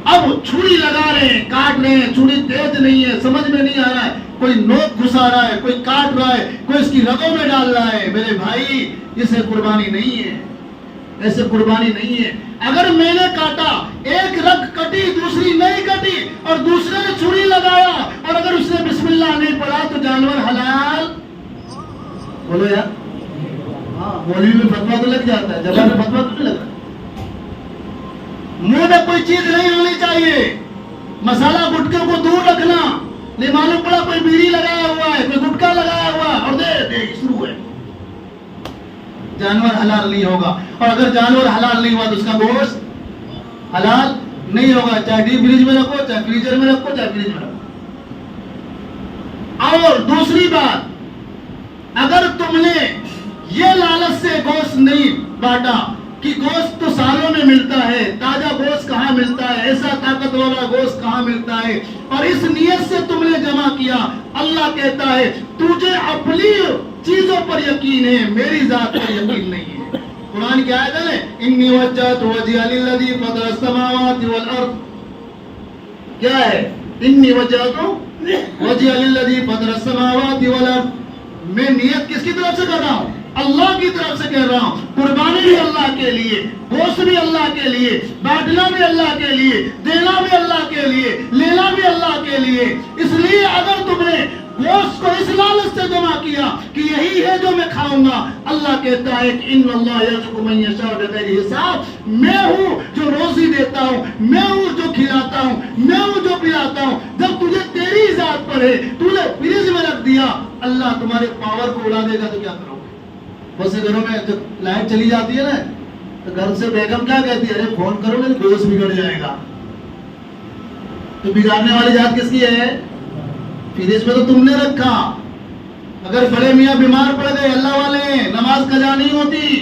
اب چھری لگا رہے ہیں، کاٹ رہے ہیں، چھری تیز نہیں ہے، سمجھ میں نہیں آ رہا ہے، کوئی نوک گھسا رہا ہے، کوئی کاٹ رہا ہے، کوئی اس کی رگوں میں ڈال رہا ہے۔ میرے بھائی، اسے قربانی نہیں ہے، ایسے قربانی نہیں ہے۔ اگر میں نے کاٹا، ایک رگ کٹی، دوسری نہیں کٹی اور دوسرے نے چھری لگایا اور اگر اس نے بسم اللہ نہیں پڑھا تو جانور حلال؟ بولو یار، ہاں، مولوی میں فتویٰ تو لگ جاتا ہے، جگہ میں فتویٰ تو نہیں لگ رہا۔ منہ میں کوئی چیز نہیں ہونی چاہیے، مسالہ گٹکے کو دور رکھنا۔ نہیں معلوم پڑا کوئی بیڑی لگایا ہوا ہے، کوئی گٹکا لگایا ہوا جانور حلال نہیں ہوگا. اور اگر جانور حلال نہیں ہوا تو اس کا گوشت حلال نہیں ہوگا، چاہے ڈیپ فریج میں رکھو، چاہے فریزر میں رکھو، چاہے فریج میں رکھو. اور دوسری بات، اگر تم نے یہ لالچ سے گوشت نہیں بانٹا کہ گوشت تو سالوں میں ملتا ہے، تازہ گوشت کہاں ملتا ہے، ایسا طاقت والا گوشت کہاں ملتا ہے، اور اس نیت سے تم نے جمع کیا، اللہ کہتا ہے تجھے اپنی چیزوں پر یقین ہے، میری ذات پر یقین نہیں ہے. قرآن کی آیت ہے انی وجہت وجہی للذی فطر السماوات والارض. کیا ہے؟ انی وجہت وجہی للذی فطر السماوات والارض. میں نیت کس کی طرف سے کر رہا ہوں؟ اللہ کی طرف سے کہہ رہا ہوں. قربانی بھی اللہ کے لیے، گوشت بھی اللہ کے لیے، بانٹنا بھی اللہ کے لیے، دینا بھی اللہ کے لیے، لینا بھی اللہ کے لیے. اس لیے اگر تم نے گوشت کو اس لالچ سے جمع کیا کہ یہی ہے جو میں کھاؤں گا، اللہ کہتا ہے کہ ان اللہ یرزق من یشاء بغیر حساب. میں ہوں جو روزی دیتا ہوں، میں ہوں جو کھلاتا ہوں، میں ہوں جو پلاتا ہوں. جب تجھے تیری ذات پر ہے، تو نے فریج میں رکھ دیا، اللہ تمہارے پاور کو اڑا دے گا تو کیا کرو گے؟ بہت سے گھروں میں جب لائٹ چلی جاتی ہے نا تو گھر سے بیگم کیا کہتی ہے؟ ارے فون کرو نا، گوشت بگڑ جائے گا. تو بگاڑنے والی ذات کس کی ہے؟ فریج میں تو تم نے رکھا. اگر بڑے میاں بیمار پڑ گئے، اللہ والے ہیں، نماز قضا نہیں ہوتی،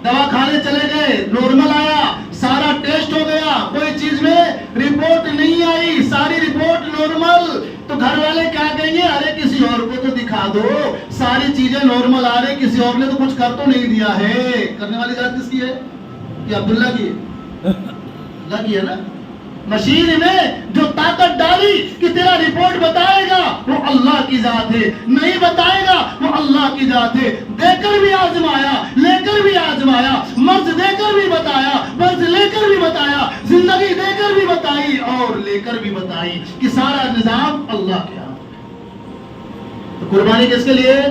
دوا کھانے چلے گئے، نارمل آیا، سارا ٹیسٹ ہو گیا، کوئی چیز میں رپورٹ نہیں آئی، ساری رپورٹ نارمل، تو گھر والے کیا کہیں گے؟ ارے کسی اور کو تو دکھا دو، ساری چیزیں نارمل آ رہی، کسی اور نے تو کچھ کر تو نہیں دیا ہے. کرنے والی ذات کس کی ہے؟ کہ عبداللہ کی ہے؟ اللہ کی ہے نا. مشین میں جو طاقت ڈالی کہ تیرا رپورٹ بتائے گا وہ اللہ کی ذات ہے، نہیں بتائے گا وہ اللہ کی ذات ہے. دے کر بھی آزمایا، لے کر بھی آزمایا، مرض دے کر بھی بتایا، مرض لے کر بھی بتایا، زندگی دے کر بھی بتائی اور لے کر بھی بتائی کہ سارا نظام اللہ کے ہاتھ میں. تو قربانی کس کے لیے؟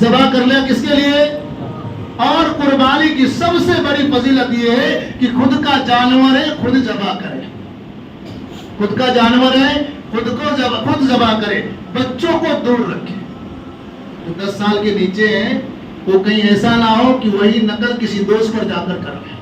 ذبح کر لیا کس کے لیے؟ اور قربانی کی سب سے بڑی فضیلت یہ ہے کہ خود کا جانور ہے خود ذبح کرے. خود کا جانور ہے خود ذبح کرے. بچوں کو دور رکھے. جو 10 سال کے نیچے ہیں وہ کہیں ایسا نہ ہو کہ وہی نقل کسی دوست پر جا کر لیں.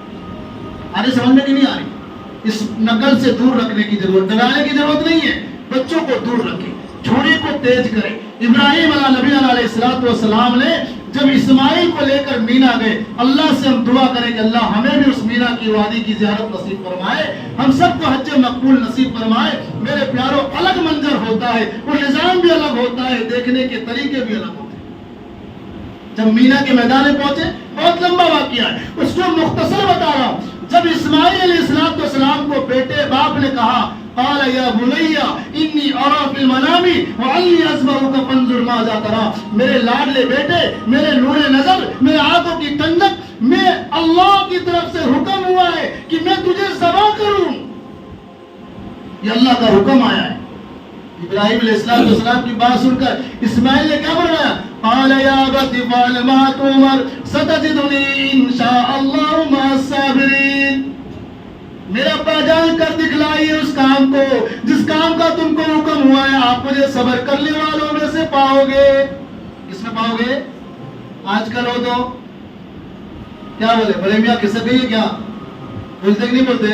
آنے سمجھ میں کہ نہیں آ رہی؟ اس نقل سے دور رکھنے کی ضرورت، ڈرانے کی ضرورت نہیں ہے. بچوں کو دور رکھے، چھری کو تیز کرے. ابراہیم نبی علیہ السلام نے جب اسماعیل کو لے کر مینا گئے، اللہ سے ہم دعا کریں کہ اللہ ہمیں بھی اس مینا کی وادی کی زیارت نصیب فرمائے، ہم سب کو حج مقبول نصیب فرمائے. میرے پیاروں، الگ منظر ہوتا ہے، وہ نظام بھی الگ ہوتا ہے، دیکھنے کے طریقے بھی الگ ہوتے ہیں. جب مینا کے میدان میں پہنچے، بہت لمبا واقعہ ہے، اس کو مختصر بتا رہا ہوں. جب اسماعیل علیہ السلام کو بیٹے باپ نے کہا قال یا بنی انی ارى فی المنام وانی اذبحک فانظر ماذا ترى. میرے لاڈلے بیٹے، میرے نور نظر، میرے آنکھوں کی ٹھنڈک، میں اللہ کی طرف سے حکم ہوا ہے کہ میں تجھے ذبح کروں. یہ اللہ کا حکم آیا ہے. ابراہیم علیہ السلام کی بات سن کر اسماعیل نے کیا فرمایا؟ قال یا ابت افعل ما تؤمر ستجدنی ان شاء اللہ مع الصابرین. میرا ابا جان کر دکھلائیے اس کام کو جس کام کا تم کو حکم ہوا ہے، آپ مجھے صبر کرنے والوں میں سے پاؤ گے. کس میں پاؤ گے؟ آج کل ہو تو کیا بولے بڑے میاں کس سے کیا بولتے کہ نہیں بولتے؟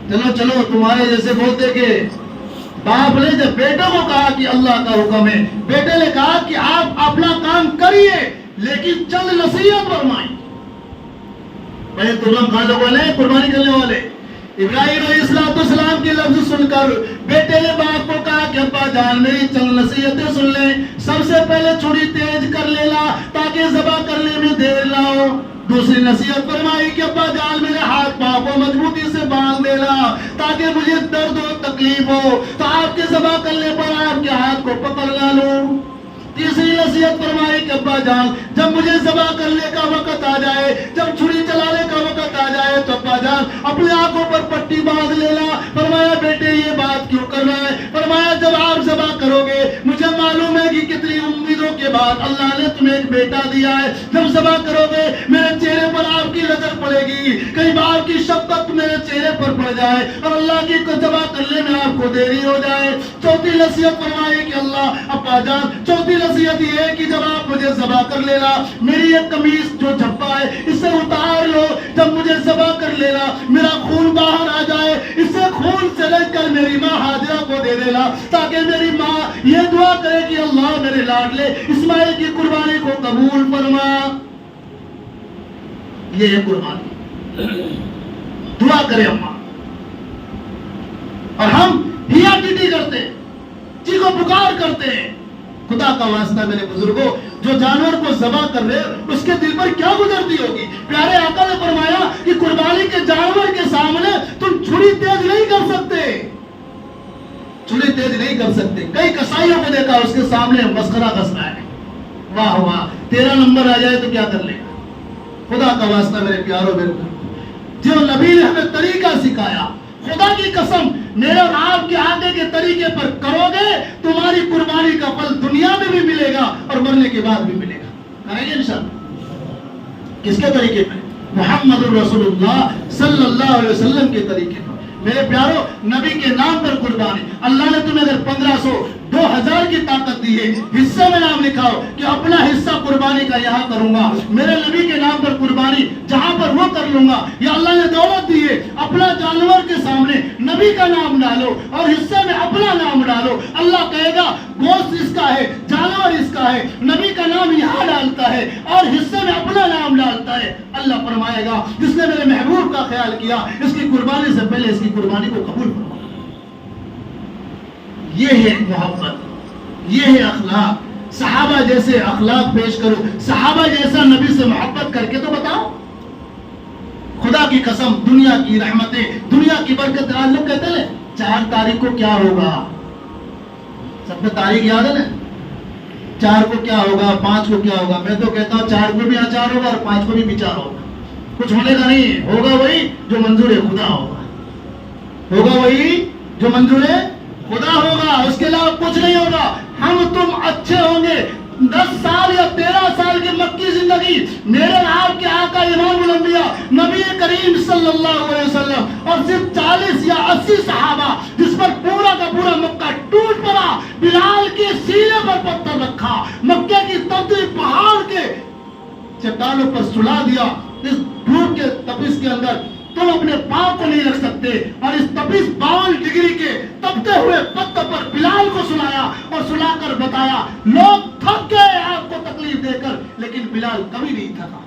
چلو چلو تمہارے جیسے بولتے کہ باپ نے جب بیٹوں کو کہا کہ اللہ کا حکم ہے، بیٹے نے کہا کہ آپ اپنا کام کریے لیکن چند نصیحت فرمائیں. بھائی ترغم کھانے والے قربانی کرنے والے. ابراہیم علیہ السلام کے لفظ سن کر بیٹے نے باپ کو کہا کہ ابا جان میری چند نصیحتیں سن لیں. سب سے پہلے چھری تیز کر لینا تاکہ ذبح کرنے میں دیر نہ ہو. دوسری نصیحت فرمائی کہ ابا جان میرے ہاتھ پاؤں کو مضبوطی سے باندھ دینا تاکہ مجھے درد و تکلیف ہو تو آپ کے ذبح کرنے پر آپ کے ہاتھ کو پکڑ نہ لوں. تیسری نصیحت فرمائی کہ ابا جان جب مجھے ذبح کرنے کا وقت آ جائے، جب چھری چلانے کا وقت آ جائے تو ابا جان اپنے آنکھوں پر پٹی باندھ لینا. فرمایا بیٹے یہ بات کیوں کر رہا ہے؟ فرمایا جب آپ ذبح کرو گے مجھے معلوم ہے کہ کتنی امیدوں کے بعد اللہ نے تمہیں ایک بیٹا دیا ہے. جب ذبح کرو گے میرے چہرے پر آپ کی نظر پڑے گی، کئی بار کی شفقت میرے چہرے پر پڑ جائے اور اللہ کی کو ذبح کرنے میں آپ کو دیری ہو جائے. چوتھی نصیحت فرمائی کہ اللہ ابا جان چوتھی نصیحت کہتی ہے کہ جب آپ مجھے ذبح کر لینا، میری یہ قمیص جو جھپا ہے اسے اتار لو، جب مجھے ذبح کر لینا میرا خون باہر آ جائے، اسے خون سے لے کر میری ماں ہاجرہ کو دے دینا، تاکہ میری ماں یہ دعا کرے کہ اللہ میرے لاڈلے اسماعیل کی قربانی کو قبول فرما۔ یہ ہے قربانی، دعا کرے اماں۔ اور ہم ہیا ٹیٹی کرتے ہیں، چیخو پکار کرتے ہیں۔ خدا کا واسطہ میرے بزرگوں، جو جانور کو ذبح کر رہے اس کے دل پر کیا گزرتی ہوگی؟ پیارے آقا نے فرمایا کہ قربانی کے جانور کے سامنے تم چھری تیز نہیں کر سکتے، چھری تیز نہیں کر سکتے۔ کئی کسائیوں کو دیکھا اس کے سامنے مسخرہ کس رہا ہے، واہ واہ، 13 نمبر آ جائے تو کیا کر لے گا؟ خدا کا واسطہ میرے پیاروں، میرے جو نبی نے ہمیں طریقہ سکھایا، خدا کی قسم میرے اور آپ کے آگے کے طریقے پر کرو گے تمہاری قربانی کا پھل دنیا میں بھی ملے گا اور مرنے کے بعد بھی ملے گا۔ کریں گے انشاءاللہ؟ کس کے طریقے پر؟ محمد رسول اللہ صلی اللہ علیہ وسلم کے طریقے پر۔ میرے پیاروں، نبی کے نام پر قربانی، اللہ نے تمہیں اگر 1500 2000 کی طاقت دی ہے، حصے میں نام لکھاؤ کہ اپنا حصہ قربانی کا یہاں کروں گا، میرے نبی کے نام پر قربانی جہاں پر وہ کر لوں گا۔ یا اللہ نے دولت دی ہے، اپنا جانور کے سامنے نبی کا نام ڈالو اور حصے میں اپنا نام ڈالو۔ اللہ کہے گا گوشت اس کا ہے، جانور اس کا ہے، نبی کا نام یہاں ڈالتا ہے اور حصے میں اپنا نام ڈالتا ہے۔ اللہ فرمائے گا جس نے میرے محبوب کا خیال کیا، اس کی قربانی سے پہلے اس کی قربانی کو قبول کرو۔ یہ ہے محبت، یہ ہے اخلاق۔ صحابہ جیسے اخلاق پیش کرو، صحابہ جیسا نبی سے محبت کر کے تو بتاؤ۔ خدا کی قسم، دنیا کی رحمتیں، دنیا کی برکت، آج لوگ کہتے ہیں 4 تاریخ کو کیا ہوگا؟ سب کو تاریخ یاد ہے نا؟ 4 کو کیا ہوگا، 5 کو کیا ہوگا؟ میں تو کہتا ہوں 4 کو بھی اچار ہوگا اور 5 کو بھی بچار ہوگا۔ کچھ ہونے کا نہیں ہے، ہوگا وہی جو منظور خدا ہوگا، ہوگا وہی جو منظور خدا ہوگا، اس کے علاوہ کچھ نہیں ہوگا۔ ہم تم اچھے ہوں گے، 10 سال یا 13 سال کی مکی زندگی، میرے آپ کے آقا امام الانبیاء نبی کریم صلی اللہ علیہ وسلم اور صرف 40 یا 80 صحابہ، جس پر پورا کا پورا مکہ ٹوٹ پڑا، بلال کے سینے پر پتھر رکھا، مکے کی تپتی پہاڑ کے چٹانوں پر سلا دیا۔ اس دھوپ کے تپش کے اندر تم اپنے پاؤں کو نہیں رکھ سکتے، اور اس 52 ڈگری کے تپتے ہوئے پتھر پر بلال کو سلایا اور سلا کر بتایا، لوگ تھک گئے آپ کو تکلیف دے کر، لیکن بلال کبھی نہیں تھکا۔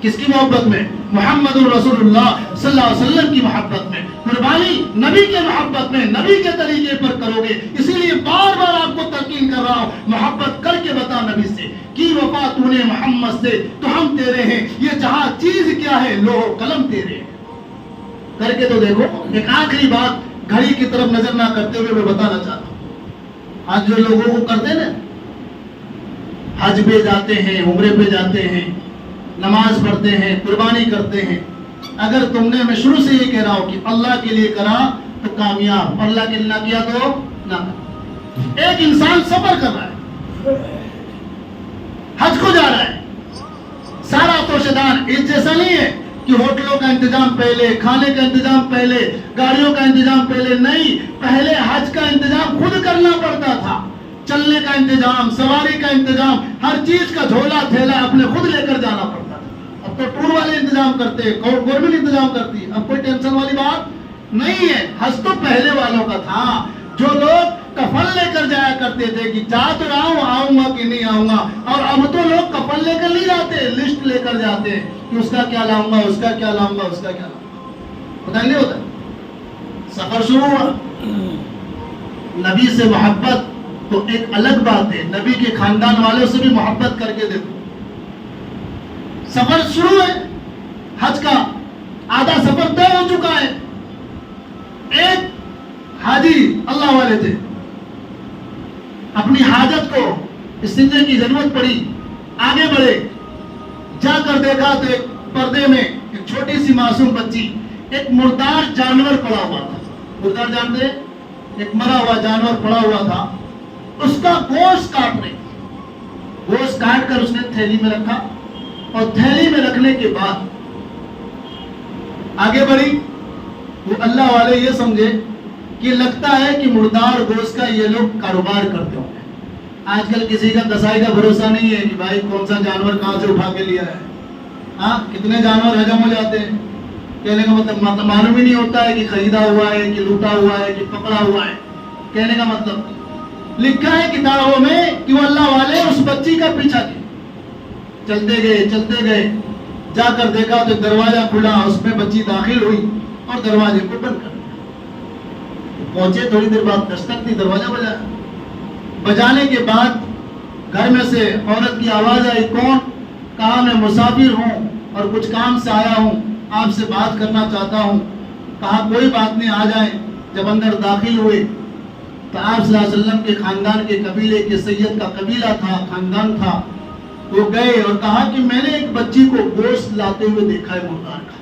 کس کی محبت میں؟ محمد رسول اللہ صلی اللہ علیہ وسلم کی محبت میں۔ قربانی نبی کے محبت میں، نبی کے طریقے پر کرو گے۔ اسی لیے بار بار آپ کو تلقین کر رہا ہوں، محبت کر کے بتا نبی سے، کی وفا تو نے محمد سے تو ہم تیرے ہیں، یہ جہاں چیز کیا ہے لوح و قلم تیرے ہیں۔ کر کے تو دیکھو۔ ایک آخری بات گھڑی کی طرف نظر نہ کرتے ہوئے میں بتانا چاہتا ہوں، آج جو لوگوں کو کرتے ہیں نا، حج پہ جاتے ہیں، عمرے پہ جاتے ہیں، نماز پڑھتے ہیں، قربانی کرتے ہیں، اگر تم نے، میں شروع سے یہ کہہ رہا ہوں کہ اللہ کے لیے کرا تو کامیاب، اللہ کے لیے نہ کیا تو نہ۔ ایک انسان سفر کر رہا ہے، حج کو جا رہا ہے، سارا توشدان اس جیسا نہیں ہے کہ ہوٹلوں کا انتظام پہلے، کھانے کا انتظام پہلے، گاڑیوں کا انتظام پہلے، نہیں، پہلے حج کا انتظام خود کرنا پڑتا تھا، چلنے کا انتظام، سواری کا انتظام، ہر چیز کا جھولا تھیلا اپنے خود لے کر جانا پڑتا تھا۔ اب تو ٹور والے انتظام کرتے ہیں، گورنمنٹ انتظام کرتی ہے، اب کوئی ٹینشن والی بات نہیں ہے۔ حج تو پہلے والوں کا تھا، جو لوگ کفن لے کر جایا کرتے تھے کہ جا تو رہا ہوں، آؤں گا کہ نہیں آؤں گا، اور اب تو لوگ کفن لے کر نہیں جاتے، لسٹ لے کر جاتے ہیں کہ اس کا کیا لاؤں گا، اس کا کیا لاؤں گا، اس کا کیا لاؤں گا، پتہ نہیں ہوتا۔ سفر شروع ہوا، نبی سے محبت تو ایک الگ بات ہے، نبی کے خاندان والوں سے بھی محبت کر کے دیکھو۔ سفر شروع ہے، حج کا آدھا سفر طے ہو چکا ہے۔ ایک حاجی اللہ والے تھے، اپنی حاجت کو استنجے کی ضرورت پڑی، آگے بڑھے، جا کر دیکھا تو ایک پردے میں ایک چھوٹی سی معصوم بچی ایک مردار جانور پڑا ہوا تھا۔ مردار جانتے، ایک مرا ہوا جانور پڑا ہوا تھا، اس کا گوشت کاٹ رہی، گوشت کاٹ کر اس نے تھیلی میں رکھا، اور تھیلی میں رکھنے کے بعد آگے بڑھی۔ وہ اللہ والے یہ سمجھے کہ لگتا ہے کہ مردار گوشت کا یہ لوگ کاروبار کرتے ہوں گے، آج کل کسی کا کسائی کا بھروسہ نہیں ہے کہ بھائی کون سا جانور کہاں سے اٹھا کے لیا ہے. ہاں کتنے جانور ہجم ہو جاتے ہیں. کہنے کا مطلب معلوم ہی نہیں ہوتا ہے کہ خریدا ہوا ہے کہ لوٹا ہوا ہے کہ پکڑا ہوا ہے. کہنے کا مطلب لکھا ہے کتابوں میں کہ وہ اللہ والے اس بچی کا پیچھا کیے. چلتے گئے جا کر دیکھا تو دروازہ کھلا, اس میں بچی داخل ہوئی اور دروازے کو بند کر دیا. پہنچے تھوڑی دیر بعد دستک دی, دروازہ بجایا. بجانے کے بعد گھر میں سے عورت کی آواز آئی, کون؟ کہا میں مسافر ہوں اور کچھ کام سے آیا ہوں, آپ سے بات کرنا چاہتا ہوں. کہا کوئی بات نہیں, آ جائیں. جب اندر داخل ہوئے تو آپ صلی اللہ علیہ وسلم کے خاندان کے قبیلے کے سید کا قبیلہ تھا, خاندان تھا. وہ گئے اور کہا کہ میں نے ایک بچی کو گوشت لاتے ہوئے دیکھا ہے مردار کا.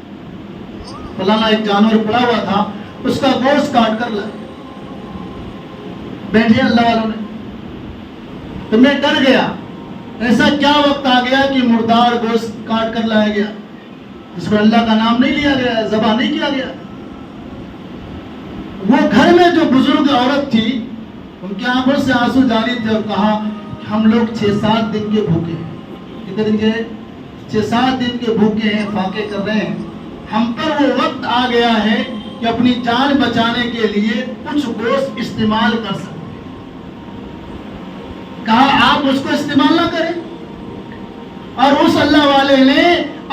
فلانا ایک جانور پڑا ہوا تھا, اس کا گوشت کاٹ کر لائے. بیٹھے اللہ والوں نے, تو میں ڈر گیا. ایسا کیا وقت آ گیا کہ مردار گوشت کاٹ کر لایا گیا, جس پر اللہ کا نام نہیں لیا گیا, ذبح نہیں کیا گیا. وہ گھر میں جو بزرگ عورت تھی, ان کی آنکھوں سے آنسو جاری تھے, اور کہا کہ ہم لوگ 6-7 دن کے بھوکے ہیں. کتنے دن کے؟ 6-7 دن کے بھوکے ہیں, فاقے کر رہے ہیں. ہم پر وہ وقت آ گیا ہے کہ اپنی جان بچانے کے لیے کچھ گوشت استعمال کر سکتے. کہا آپ اس کو استعمال نہ کریں. اور اس اللہ والے نے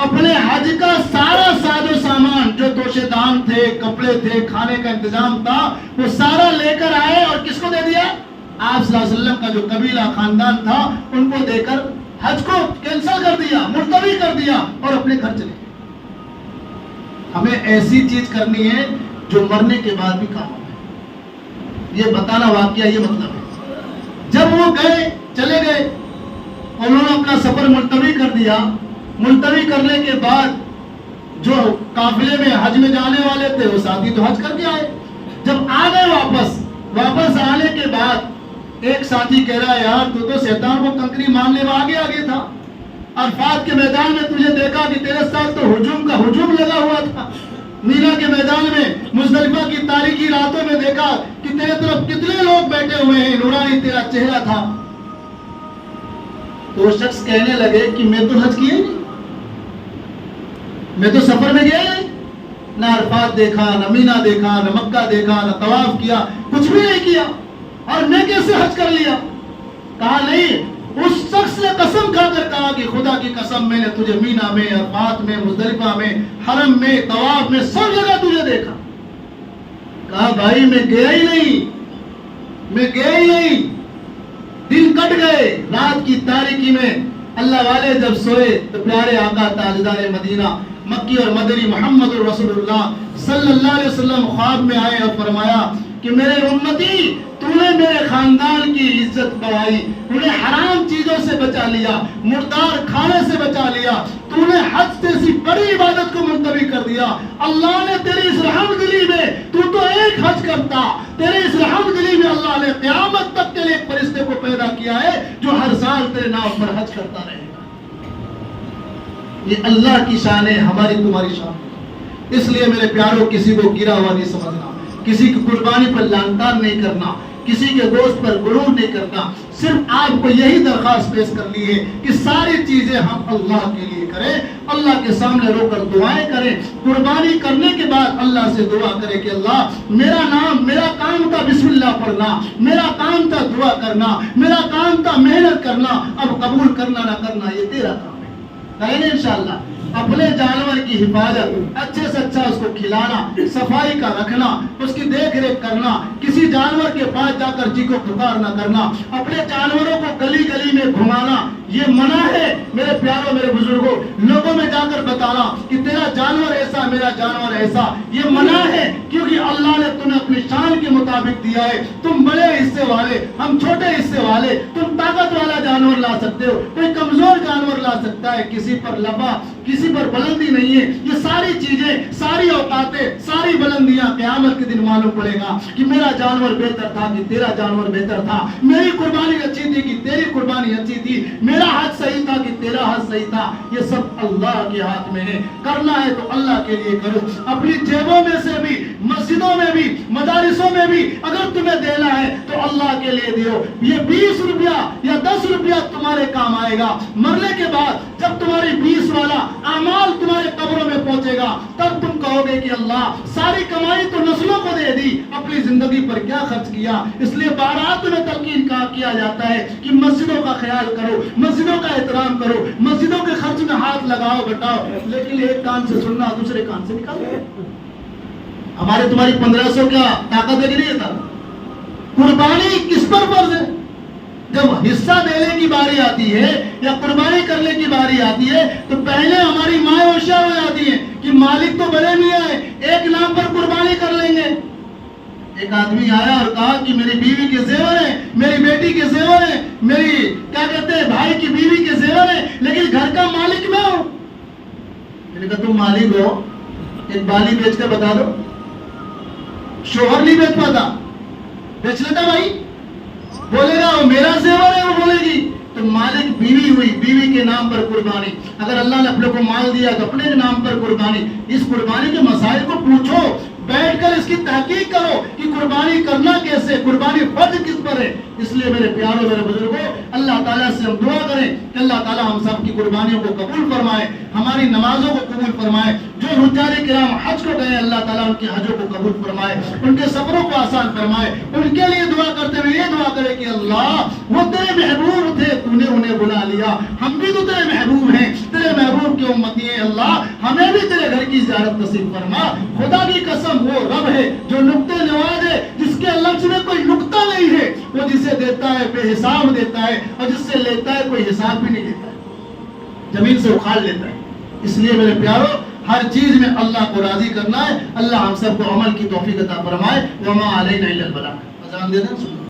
اپنے حج کا سارا ساز و سامان, جو توشے دان تھے, کپڑے تھے, کھانے کا انتظام تھا, وہ سارا لے کر آئے اور کس کو دے دیا؟ آپ صلی اللہ علیہ وسلم کا جو قبیلہ خاندان تھا ان کو دے کر حج کو کینسل کر دیا, ملتوی کر دیا اور اپنے گھر چلے گئے. ہمیں ایسی چیز کرنی ہے جو مرنے کے بعد بھی کام آئے. یہ بتانا واقعہ یہ مطلب ہے. جب وہ گئے, چلے گئے, انہوں نے اپنا سفر ملتوی کر دیا. ملتوی کرنے کے بعد جو قافلے میں حج میں جانے والے تھے وہ ساتھی تو حج کر کے آئے. جب آ گئے واپس آنے کے بعد ایک ساتھی کہہ رہا ہے, یار تو شیطان کو کنکری مارنے میں آگے تھا. عرفات کے میدان میں تجھے دیکھا کہ تیرے ساتھ تو ہجوم کا ہجوم لگا ہوا تھا. مینا کے میدان میں مزدلفہ کی تاریکی راتوں میں دیکھا کہ تیرے طرف کتنے لوگ بیٹھے ہوئے ہیں, نورانی تیرا چہرہ تھا. تو وہ شخص کہنے لگے کہ میں تو حج کیا نہیں, میں تو سفر میں گیا نہیں, نہ عرفات دیکھا, نہ مینا دیکھا, نہ مکہ دیکھا, نہ طواف کیا, کچھ بھی نہیں کیا, اور میں کیسے حج کر لیا؟ کہا نہیں. اس شخص نے قسم کھا کر کہا کہ خدا کی قسم میں نے تجھے مینا میں, عرفات میں, مزدلفہ میں, حرم میں, طواف میں, سب جگہ تجھے دیکھا. کہا بھائی میں گیا ہی نہیں. دن کٹ گئے, رات کی تاریکی میں اللہ والے جب سوئے تو پیارے آقا تاجدار مدینہ مکی اور مدنی محمد رسول اللہ صلی اللہ علیہ وسلم خواب میں آئے اور فرمایا کہ میرے امتی, تو نے میرے خاندان کی عزت بڑھائی, انہیں حرام چیزوں سے بچا لیا, مردار کھانے سے بچا لیا, تو نے حج جیسی بڑی عبادت کو ملتوی کر دیا. اللہ نے تیری اس رحم دلی میں, تو ایک حج کرتا, تیرے اس رحم دلی میں اللہ نے قیامت تک کے لیے ایک فرشتے کو پیدا کیا ہے جو ہر سال تیرے نام پر حج کرتا رہے گا. یہ اللہ کی شان ہے, ہماری تمہاری شان. اس لیے میرے پیاروں, کسی کو گرا ہوا نہیں سمجھنا, کسی کی قربانی پر لانتار نہیں کرنا, کسی کے گوشت پر غرور نہیں کرنا. صرف آپ کو یہی درخواست پیش کر لی ہے کہ ساری چیزیں ہم اللہ کے لیے کریں, اللہ کے سامنے رو کر دعائیں کریں. قربانی کرنے کے بعد اللہ سے دعا کریں کہ اللہ میرا کام تھا بسم اللہ پڑھنا, میرا کام تھا دعا کرنا, میرا کام تھا محنت کرنا, اب قبول کرنا نہ کرنا یہ تیرا کام ہے. کریں گے انشاءاللہ. اپنے جانور کی حفاظت, اچھے سے اچھا اس کو کھلانا, صفائی کا رکھنا, اس کی دیکھ ریکھ کرنا, کسی جانور کے پاس جا کر جی کو پکار نہ کرنا, اپنے جانوروں کو گلی گلی میں گھمانا یہ منع ہے. میرے پیاروں, میرے بزرگوں, لوگوں میں جا کر بتانا کہ تیرا جانور ایسا, میرا جانور ایسا, یہ منع ہے. کیونکہ اللہ نے تمہیں اپنی شان کے مطابق دیا ہے. تم بڑے حصے والے, ہم چھوٹے حصے والے. تم طاقت والا جانور لا سکتے ہو, کوئی کمزور جانور لا سکتا ہے. کسی پر لبا, کسی پر بلندی نہیں ہے. یہ ساری چیزیں, ساری اوقاتیں, ساری بلندیاں قیامت کے دن معلوم پڑے گا کہ میرا جانور بہتر تھا کہ تیرا جانور بہتر تھا, میری قربانی اچھی تھی کہ تیری قربانی اچھی تھی, میرا حج صحیح تھا کہ تیرا حج صحیح تھا. یہ سب اللہ کے ہاتھ میں ہے. کرنا ہے تو اللہ کے لیے کرو. اپنی جیبوں میں سے بھی مسجدوں میں بھی مدارسوں میں بھی اگر تمہیں دینا ہے تو اللہ کے لیے دیو. یہ 20 روپیہ یا 10 روپیہ تمہارے کام آئے گا. مرنے کے بعد جب تمہاری 20 والا اعمال تمہارے قبروں میں پہنچے گا تب تم کہو گے کہ اللہ ساری کمائی تو نسلوں کو دے دی, اپنی زندگی پر کیا خرچ کیا. اس لیے بارات میں تلقین کیا جاتا ہے کہ مسجدوں کا خیال کرو, مسجدوں کا احترام کرو, مسجدوں کے خرچ میں ہاتھ لگاؤ بٹاؤ. لیکن ایک کان سے سننا دوسرے کان سے نکالنا. ہمارے تمہاری 1500 کیا طاقت ہے کہ نہیں تھا؟ قربانی کس پر فرض ہے؟ جب حصہ دینے کی باری آتی ہے یا قربانی کرنے کی باری آتی ہے تو پہلے ہماری ماں ہوشیار ہو جاتی ہے کہ مالک تو بڑے میاں ہیں, ایک نام پر قربانی کر لیں گے. ایک آدمی آیا اور کہا کہ میری بیوی کے زیور ہیں, میری بیٹی کے زیور ہیں, میری کیا کہتے ہیں بھائی کی بیوی کے زیور ہیں, لیکن گھر کا مالک میں ہوں. میں نے کہا تم مالک ہو, ایک بالی بیچ کر بتا دو. شوہر نہیں بیچ پاتا, بیچ لیتا بھائی, بولے گا وہ میرا زیور ہے, وہ بولے گی. تو مالک بیوی ہوئی, بیوی کے نام پر قربانی. اگر اللہ نے اپنے کو مال دیا تو اپنے نام پر قربانی. اس قربانی کے مسائل کو پوچھو, بیٹھ کر اس کی تحقیق کرو کہ قربانی کرنا کیسے, قربانی فرض کس پر ہے. اس لیے میرے پیاروں میرے بزرگوں, اللہ تعالیٰ سے ہم دعا کریں کہ اللہ تعالیٰ ہم سب کی قربانیوں کو قبول فرمائے, ہماری نمازوں کو قبول فرمائے. جو حجاج کرام حج کو گئے اللہ تعالیٰ ان کے حجوں کو قبول فرمائے, ان کے سفروں کو آسان فرمائے. ان کے لیے دعا کرتے ہوئے یہ دعا کرے کہ اللہ وہ تیرے محبوب تھے, تو نے انہیں بلا لیا, ہم بھی تو تیرے محبوب ہیں, تیرے محبوب کے امتی ہیں. اللہ ہمیں بھی تیرے گھر کی زیارت نصیب فرما. خدا کی قسم وہ رب ہے جو نقطے نواز ہے, جس کے لفظ میں کوئی نقطہ نہیں ہے. وہ جسے دیتا ہے بے حساب دیتا ہے, اور جس سے لیتا ہے کوئی حساب بھی نہیں دیتا ہے, زمین سے اکھاڑ لیتا ہے. اس لیے میرے پیاروں ہر چیز میں اللہ کو راضی کرنا ہے. اللہ ہم سب کو عمل کی توفیق عطا فرمائے. وما علینا الا البلاغ. اذان دے دیں.